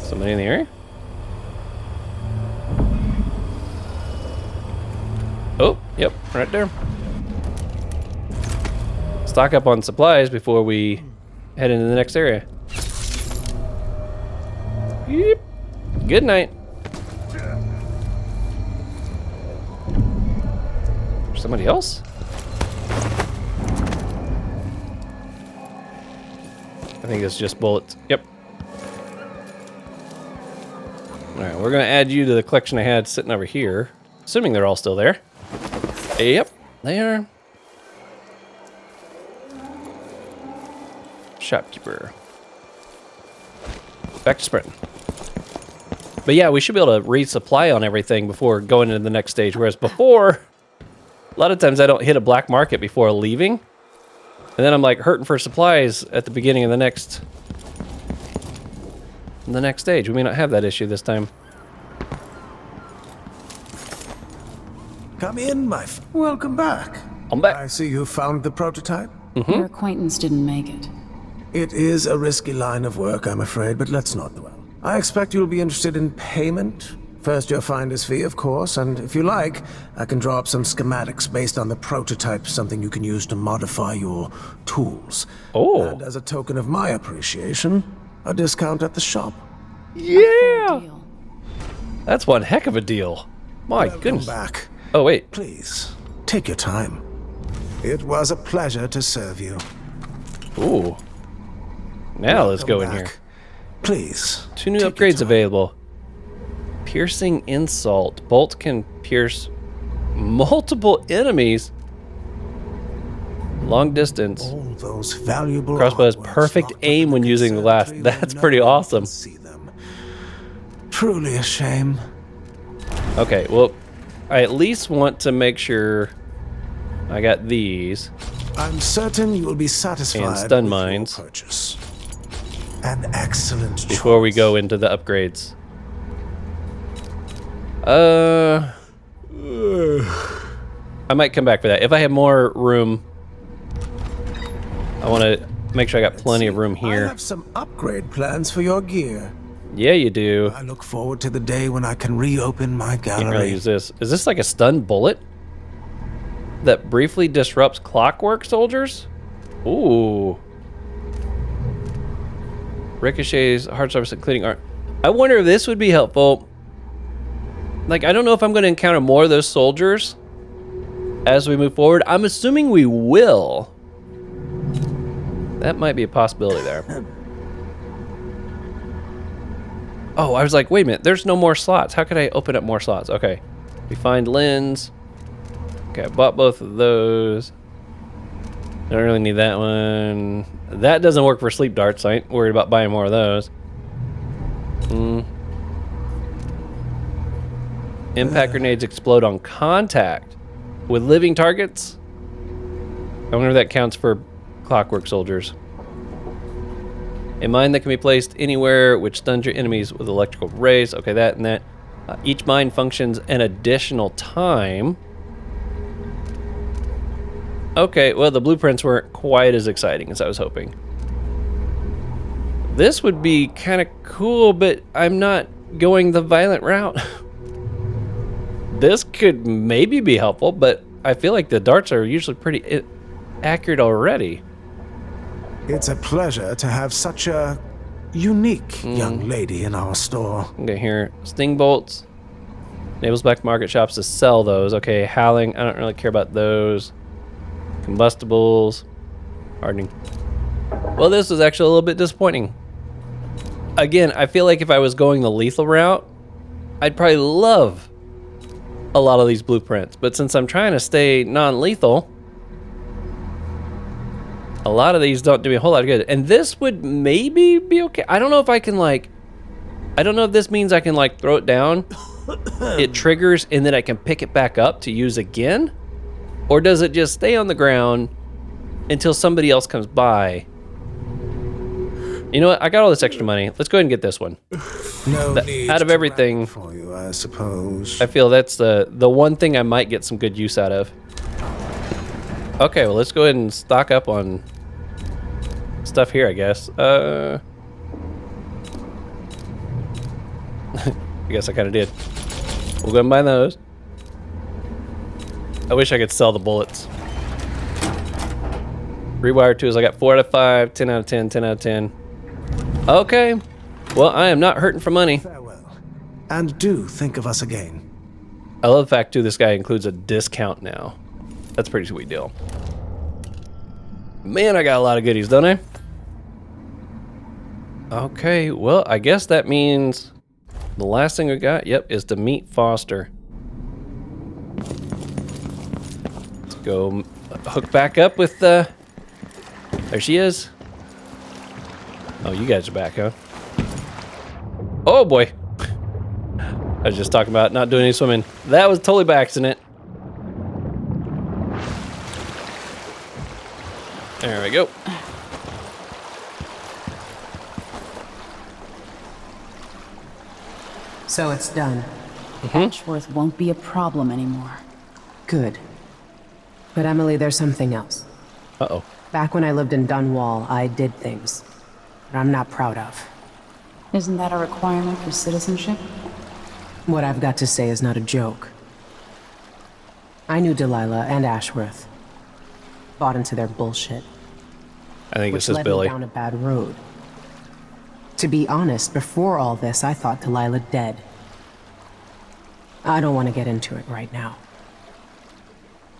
Somebody in the area? Oh, yep, right there. Stock up on supplies before we head into the next area. Yep. Good night. Somebody else? I think it's just bullets. Yep. Alright, we're gonna add you to the collection I had sitting over here. Assuming they're all still there. Yep, they are. Shopkeeper. Back to sprinting. But yeah, we should be able to resupply on everything before going into the next stage. Whereas before, a lot of times I don't hit a black market before leaving. And then I'm like hurting for supplies at the beginning of the next stage. We may not have that issue this time. Come in, welcome back. I'm back. I see you found the prototype. Your acquaintance didn't make it. It is a risky line of work, I'm afraid, but let's not dwell. I expect you'll be interested in payment. First, your finder's fee, of course, and if you like, I can draw up some schematics based on the prototype, something you can use to modify your tools. Oh. And as a token of my appreciation, a discount at the shop. Yeah! Deal. That's one heck of a deal. My Welcome goodness. back. Oh, wait. Please, take your time. It was a pleasure to serve you. Ooh. Now let's go in Welcome here. back. Please. 2 new take your upgrades time. available. Piercing Insult. Bolt can pierce multiple enemies. Long distance. All those valuable Crossbow has artworks perfect locked up aim in when the using the last. conservatory That's where pretty no one awesome. can see them. Truly a shame. Okay, well, I at least want to make sure I got these. I'm certain you will be satisfied And stun with mines. your purchase. An excellent Before we choice. go into the upgrades. I might come back for that. If I have more room, I want to make sure I got plenty of room I here. have some upgrade plans for your gear. Yeah, you do. I look forward to the day when I can reopen my Can't really gallery. use this. Is this like a stun bullet that briefly disrupts clockwork soldiers? Ooh. Ricochets, hard surface, including art. I wonder if this would be helpful. Like, I don't know if I'm going to encounter more of those soldiers as we move forward. I'm assuming we will. That might be a possibility there. Oh, I was like, wait a minute, there's no more slots. How could I open up more slots? Okay. We find lens. Okay, I bought both of those. Don't really need that one. That doesn't work for sleep darts. I ain't worried about buying more of those. Impact grenades explode on contact with living targets. I wonder if that counts for clockwork soldiers. A mine that can be placed anywhere which stuns your enemies with electrical rays. Okay, that and that. Each mine functions an additional time. Okay, well, the blueprints weren't quite as exciting as I was hoping. This would be kind of cool, but I'm not going the violent route. This could maybe be helpful, but I feel like the darts are usually pretty accurate already. It's a pleasure to have such a unique young lady in our store. Okay, here, sting bolts. Enables black market shops to sell those. Okay, howling, I don't really care about those. Combustibles, hardening. Well, this was actually a little bit disappointing. Again, I feel like if I was going the lethal route, I'd probably love a lot of these blueprints. But since I'm trying to stay non-lethal, a lot of these don't do me a whole lot of good. And this would maybe be okay. I don't know if I can I don't know if this means I can throw it down. It triggers and then I can pick it back up to use again. Or does it just stay on the ground until somebody else comes by? You know what? I got all this extra money. Let's go ahead and get this one. No need Out of to everything, wrap for you, I suppose. I feel that's the one thing I might get some good use out of. Okay, well, let's go ahead and stock up on stuff here, I guess. I guess I kind of did. We'll go and buy those. I wish I could sell the bullets. Rewire tools, I got 4 out of 5, 10 out of 10, 10 out of 10. Okay. Well, I am not hurting for money. Farewell. And do think of us again. I love the fact, too, this guy includes a discount now. That's a pretty sweet deal. Man, I got a lot of goodies, don't I? Okay, well, I guess that means the last thing we got, yep, is to meet Foster. Let's go hook back up with, there she is. Oh, you guys are back, huh? Oh, boy. I was just talking about not doing any swimming. That was totally by accident. There we go. So it's done. Ashworth won't be a problem anymore. Good. But Emily, there's something else. Uh-oh. Back when I lived in Dunwall, I did things that I'm not proud of. Isn't that a requirement for citizenship? What I've got to say is not a joke. I knew Delilah and Ashworth. Bought into their bullshit. I think which this is led Billy. me down a bad road. To be honest, before all this, I thought Delilah dead. I don't want to get into it right now.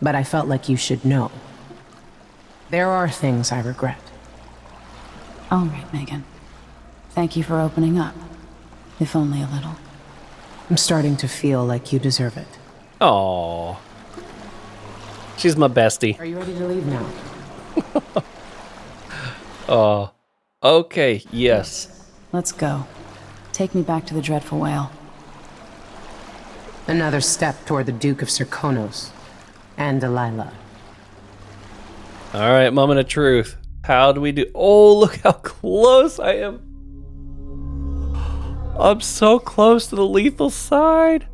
But I felt like you should know. There are things I regret. All right, Megan. Thank you for opening up. If only a little. I'm starting to feel like you deserve it. Aww. She's my bestie. Are you ready to leave now? Oh. Okay, yes. Let's go. Take me back to the Dreadful Whale. Another step toward the Duke of Serkonos and Delilah. All right, moment of truth. How do we do? Oh, look how close I am. I'm so close to the lethal side.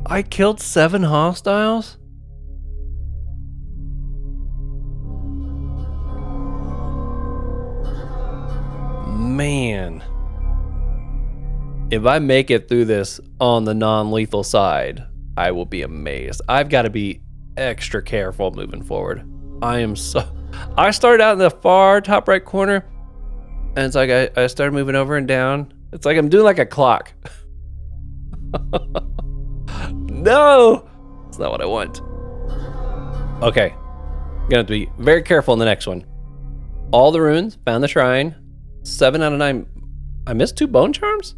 I killed 7 hostiles. Man. If I make it through this on the non-lethal side, I will be amazed. I've got to be extra careful moving forward. I started out in the far top right corner, and it's like I started moving over and down. It's like I'm doing like a clock. No! That's not what I want. Okay. I'm gonna have to be very careful in the next one. All the runes, found the shrine. 7 out of 9. I missed 2 bone charms?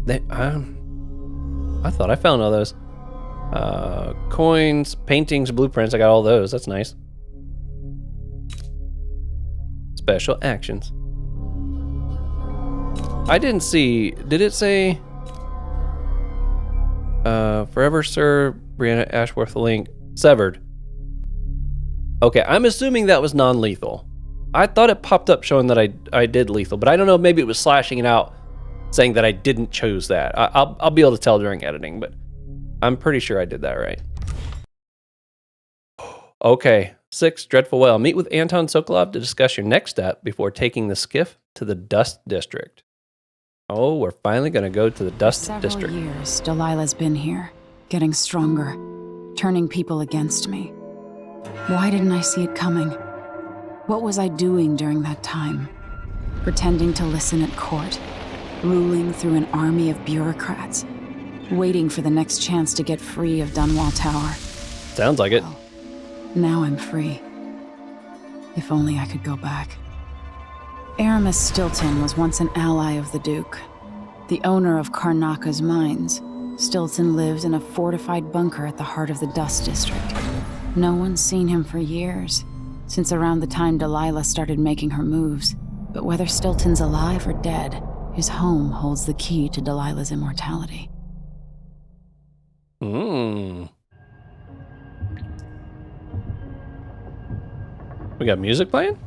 I thought I found all those. Coins, paintings, blueprints. I got all those. That's nice. Special actions. I didn't see. Did it say? Forever Sir Brianna Ashworth link severed. Okay, I'm assuming that was non-lethal. I thought it popped up showing that I did lethal, but I don't know. Maybe it was slashing it out, saying that I didn't choose that. I'll be able to tell during editing, but I'm pretty sure I did that right. Okay, 6, Dreadful Whale. Meet with Anton Sokolov to discuss your next step before taking the skiff to the Dust District. Oh, we're finally going to go to the Dust District. For several years, Delilah's been here, getting stronger, turning people against me. Why didn't I see it coming? What was I doing during that time? Pretending to listen at court, ruling through an army of bureaucrats, waiting for the next chance to get free of Dunwall Tower. Sounds like it. Well, now I'm free. If only I could go back. Aramis Stilton was once an ally of the Duke. The owner of Karnaka's mines, Stilton lived in a fortified bunker at the heart of the Dust District. No one's seen him for years, since around the time Delilah started making her moves. But whether Stilton's alive or dead, his home holds the key to Delilah's immortality. We got music playing?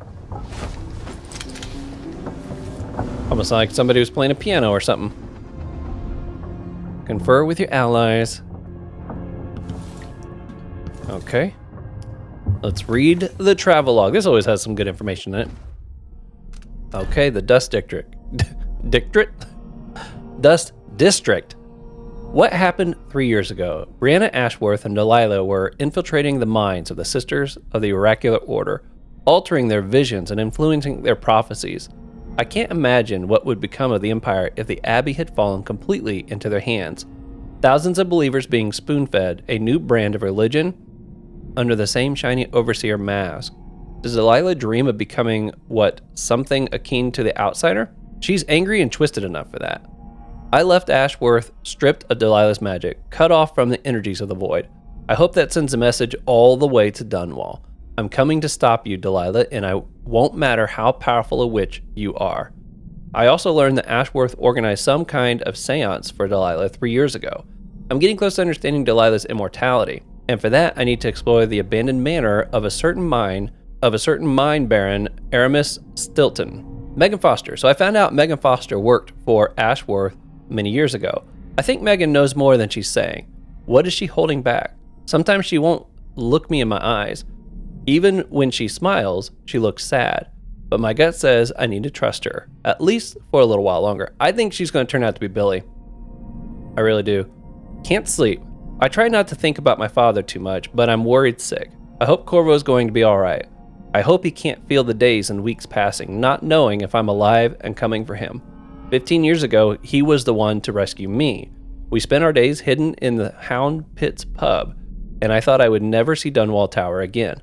Almost like somebody was playing a piano or something. Confer with your allies. Okay. Let's read the travelogue. This always has some good information in it. Okay, the Dust District. Dust District. What happened 3 years ago? Brianna Ashworth and Delilah were infiltrating the minds of the Sisters of the Oracular Order, altering their visions and influencing their prophecies. I can't imagine what would become of the Empire if the Abbey had fallen completely into their hands. Thousands of believers being spoon-fed a new brand of religion under the same shiny overseer mask. Does Delilah dream of becoming what? Something akin to the outsider? She's angry and twisted enough for that. I left Ashworth stripped of Delilah's magic, cut off from the energies of the void. I hope that sends a message all the way to Dunwall. I'm coming to stop you, Delilah, and I won't matter how powerful a witch you are. I also learned that Ashworth organized some kind of seance for Delilah 3 years ago. I'm getting close to understanding Delilah's immortality, And for that, I need to explore the abandoned manor of a certain mine baron, Aramis Stilton. Megan Foster. So I found out Megan Foster worked for Ashworth many years ago. I think Megan knows more than she's saying. What is she holding back? Sometimes she won't look me in my eyes. Even when she smiles, she looks sad. But my gut says I need to trust her, at least for a little while longer. I think she's going to turn out to be Billy. I really do. Can't sleep. I try not to think about my father too much, but I'm worried sick. I hope Corvo's going to be alright. I hope he can't feel the days and weeks passing, not knowing if I'm alive and coming for him. 15 years ago, he was the one to rescue me. We spent our days hidden in the Hound Pits pub, and I thought I would never see Dunwall Tower again.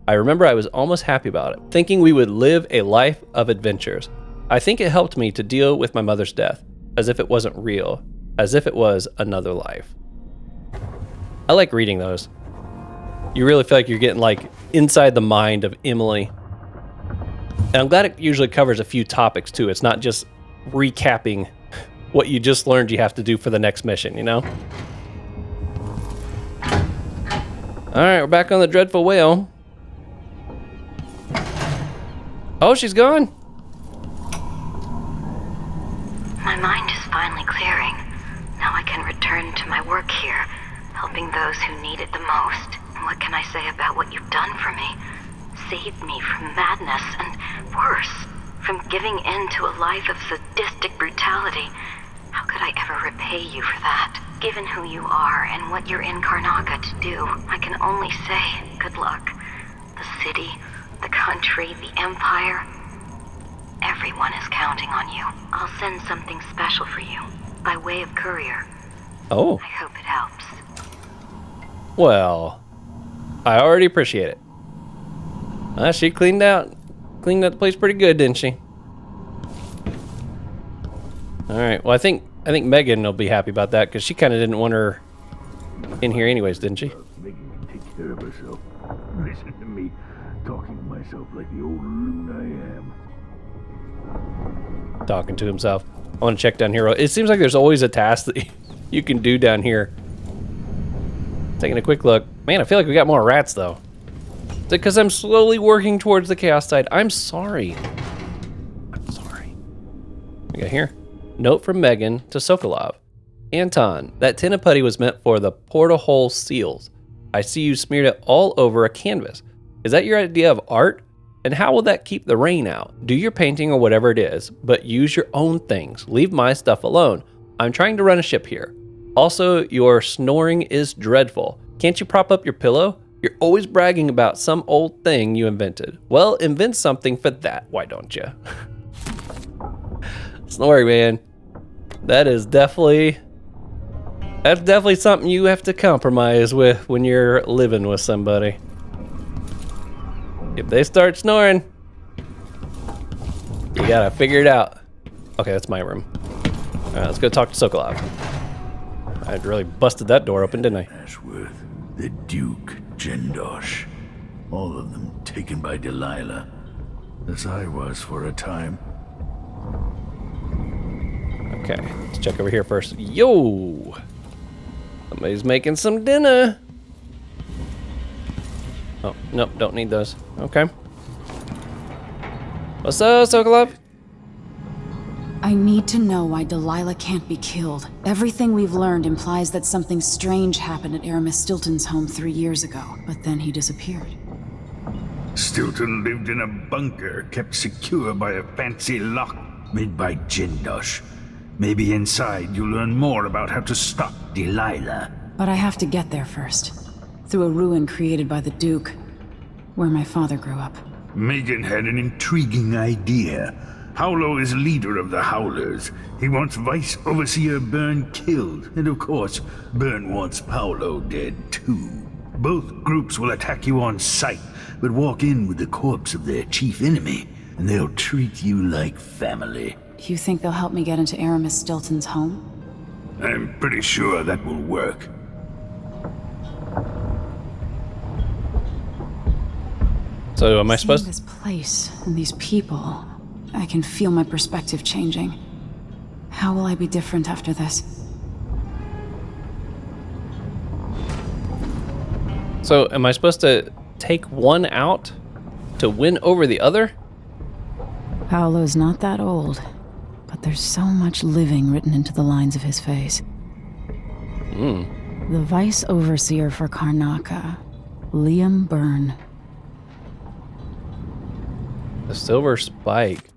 I remember I was almost happy about it, thinking we would live a life of adventures. I think it helped me to deal with my mother's death, as if it wasn't real, as if it was another life. I like reading those. You really feel like you're getting like inside the mind of Emily. And I'm glad it usually covers a few topics too. It's not just recapping what you just learned you have to do for the next mission, you know? Alright, we're back on the Dreadful Whale. Oh, she's gone. My mind is finally clearing. Now I can return to my work here, helping those who need it the most. What can I say about what you've done for me? Saved me from madness and worse, from giving in to a life of sadistic brutality. How could I ever repay you for that? Given who you are and what you're in Karnaca to do, I can only say good luck. The city, the country, the empire, everyone is counting on you. I'll send something special for you, by way of courier. Oh. I hope it helps. Well, I already appreciate it. She cleaned out the place pretty good, didn't she? All right. Well, I think Megan will be happy about that because she kind of didn't want her in here anyways, didn't she? Making me take care of herself. Listen to me, talking to myself like the old loon I am. Talking to himself. I want to check down here. It seems like there's always a task that you can do down here. Taking a quick look. Man, I feel like we got more rats, though. Is it because I'm slowly working towards the chaos side? I'm sorry. I'm sorry. We got here. Note from Megan to Sokolov. Anton, that tin of putty was meant for the portal hole seals. I see you smeared it all over a canvas. Is that your idea of art? And how will that keep the rain out? Do your painting or whatever it is, but use your own things. Leave my stuff alone. I'm trying to run a ship here. Also, your snoring is dreadful. Can't you prop up your pillow? You're always bragging about some old thing you invented. Well, invent something for that, why don't you? Snoring, man. That's definitely something you have to compromise with when you're living with somebody. If they start snoring, you gotta figure it out. Okay, that's my room. All right, let's go talk to Sokolov. I really busted that door open, didn't I? Ashworth, the Duke, Jendosh, all of them taken by Delilah, as I was for a time. Okay, let's check over here first. Yo! Somebody's making some dinner. Oh, nope, don't need those. Okay. What's up, Sokolov? I need to know why Delilah can't be killed. Everything we've learned implies that something strange happened at Aramis Stilton's home 3 years ago, but then he disappeared. Stilton lived in a bunker kept secure by a fancy lock made by Jendosh. Maybe inside you'll learn more about how to stop Delilah. But I have to get there first. Through a ruin created by the Duke, where my father grew up. Megan had an intriguing idea. Howlo is leader of the Howlers. He wants Vice Overseer Byrne killed, and of course, Byrne wants Paolo dead too. Both groups will attack you on sight, but walk in with the corpse of their chief enemy, and they'll treat you like family. You think they'll help me get into Aramis Stilton's home? I'm pretty sure that will work. So am I supposed to... Seeing this place and these people, I can feel my perspective changing. How will I be different after this? So am I supposed to take one out to win over the other? Paolo's not that old, but there's so much living written into the lines of his face. The Vice Overseer for Karnaca, Liam Byrne. The Silver Spike.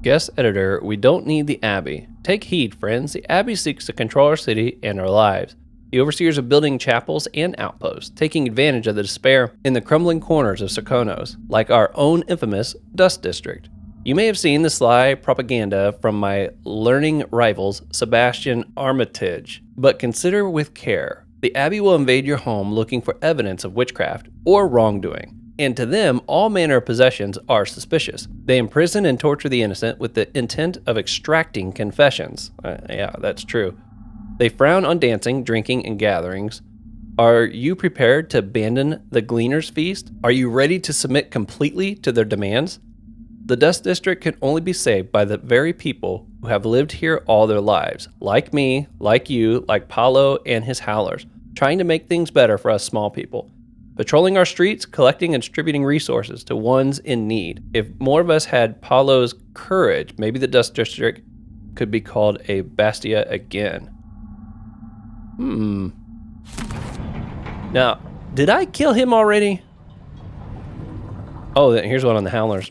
Guest editor, we don't need the Abbey. Take heed, friends. The Abbey seeks to control our city and our lives. The Overseers are building chapels and outposts, taking advantage of the despair in the crumbling corners of Sokonos, like our own infamous Dust District. You may have seen the sly propaganda from my learning rivals, Sebastian Armitage, but consider with care. The Abbey will invade your home looking for evidence of witchcraft or wrongdoing, and to them, all manner of possessions are suspicious. They imprison and torture the innocent with the intent of extracting confessions. Yeah, that's true. They frown on dancing, drinking, and gatherings. Are you prepared to abandon the Gleaner's Feast? Are you ready to submit completely to their demands? The Dust District can only be saved by the very people who have lived here all their lives, like me, like you, like Paolo and his Howlers, trying to make things better for us small people. Patrolling our streets, collecting and distributing resources to ones in need. If more of us had Paolo's courage, maybe the Dust District could be called a Bastia again. Now, did I kill him already? Oh, here's one on the Howlers.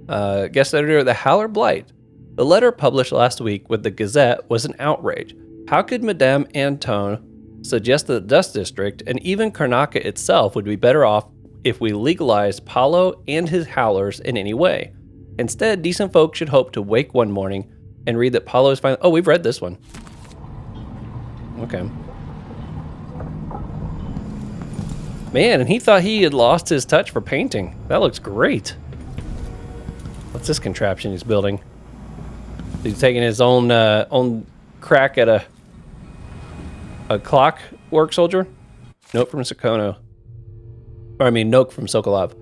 Guest editor, the Howler Blight. The letter published last week with the Gazette was an outrage. How could Madame Antone suggest that the Dust District and even Karnaca itself would be better off if we legalized Paolo and his Howlers in any way? Instead, decent folk should hope to wake one morning and read that Paolo is finally... Oh, we've read this one. Okay. Man, and he thought he had lost his touch for painting. That looks great. What's this contraption he's building? He's taking his own crack at a clockwork soldier? Note from Sokono. Or I mean, note from Sokolov.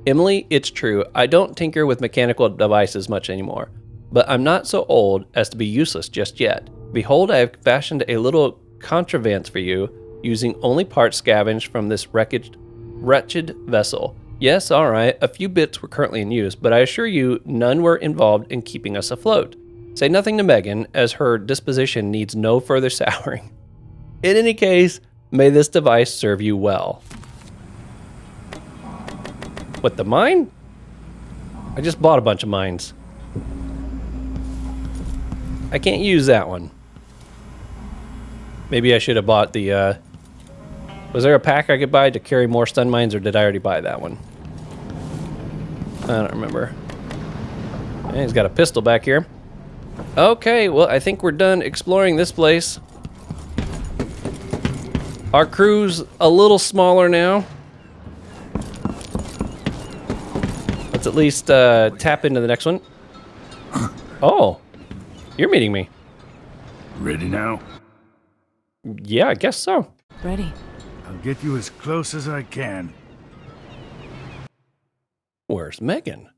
Emily, it's true. I don't tinker with mechanical devices much anymore. But I'm not so old as to be useless just yet. Behold, I have fashioned a little contrivance for you, using only parts scavenged from this wretched vessel. Yes, all right, a few bits were currently in use, but I assure you none were involved in keeping us afloat. Say nothing to Megan, as her disposition needs no further souring. In any case, may this device serve you well. What, the mine? I just bought a bunch of mines. I can't use that one. Maybe I should have bought the, was there a pack I could buy to carry more stun mines, or did I already buy that one? I don't remember. And he's got a pistol back here. Okay, well, I think we're done exploring this place. Our crew's a little smaller now. Let's at least tap into the next one. Oh, you're meeting me. Ready now? Yeah, I guess so. Ready. I'll get you as close as I can. Where's Megan?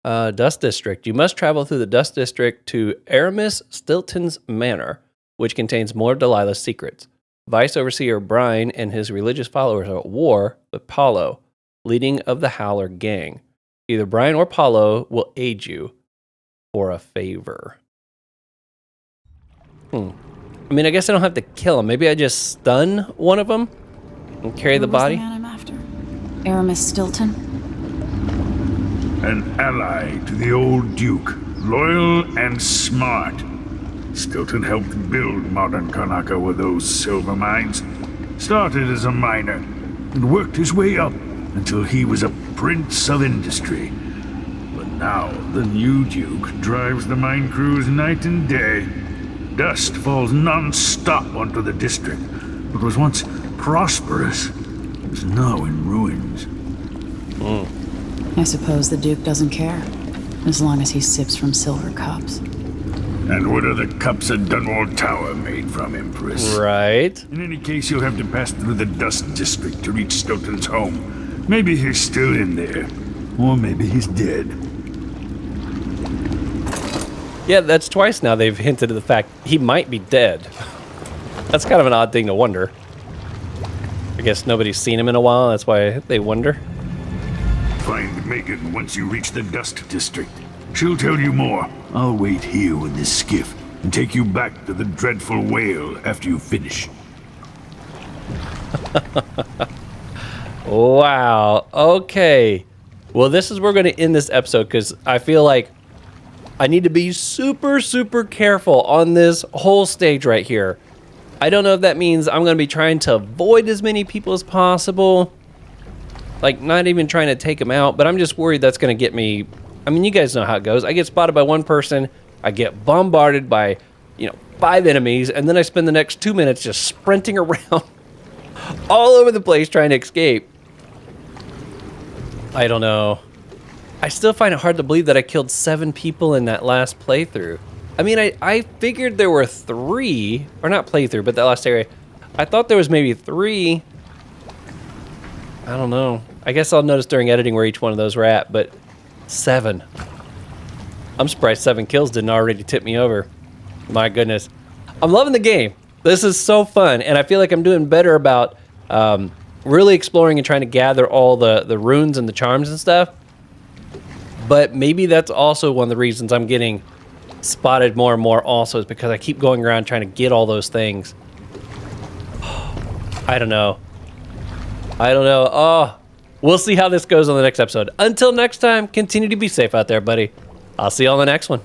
Dust District. You must travel through the Dust District to Aramis Stilton's Manor, which contains more of Delilah's secrets. Vice Overseer Brian and his religious followers are at war with Paolo, leading of the Howler gang. Either Brian or Paolo will aid you for a favor. I mean, I guess I don't have to kill him. Maybe I just stun one of them and carry the body. Who was the man I'm after? Aramis Stilton? An ally to the old Duke, loyal and smart. Stilton helped build modern Karnaca with those silver mines. Started as a miner and worked his way up until he was a prince of industry. But now the new Duke drives the mine crews night and day. Dust falls non-stop onto the district. What was once prosperous is now in ruins. I suppose the Duke doesn't care, as long as he sips from silver cups. And what are the cups at Dunwall Tower made from, Empress? Right. In any case, you'll have to pass through the Dust District to reach Stilton's home. Maybe he's still in there, or maybe he's dead. Yeah, that's twice now they've hinted at the fact he might be dead. That's kind of an odd thing to wonder. I guess nobody's seen him in a while. That's why they wonder. Find Megan once you reach the Dust District. She'll tell you more. I'll wait here with this skiff and take you back to the dreadful whale after you finish. Wow. Okay. Well, this is where we're going to end this episode because I feel like I need to be super, super careful on this whole stage right here. I don't know if that means I'm going to be trying to avoid as many people as possible. Like, not even trying to take them out, but I'm just worried that's going to get me... I mean, you guys know how it goes. I get spotted by one person, I get bombarded by, 5 enemies, and then I spend the next 2 minutes just sprinting around all over the place trying to escape. I don't know. I still find it hard to believe that I killed 7 people in that last playthrough. I mean, I figured there were 3, or not playthrough, but that last area. I thought there was maybe 3. I don't know. I guess I'll notice during editing where each one of those were at, but 7. I'm surprised 7 kills didn't already tip me over. My goodness. I'm loving the game. This is so fun, and I feel like I'm doing better about really exploring and trying to gather all the runes and the charms and stuff. But maybe that's also one of the reasons I'm getting spotted more and more also is because I keep going around trying to get all those things. I don't know. Oh, we'll see how this goes on the next episode. Until next time, continue to be safe out there, buddy. I'll see you on the next one.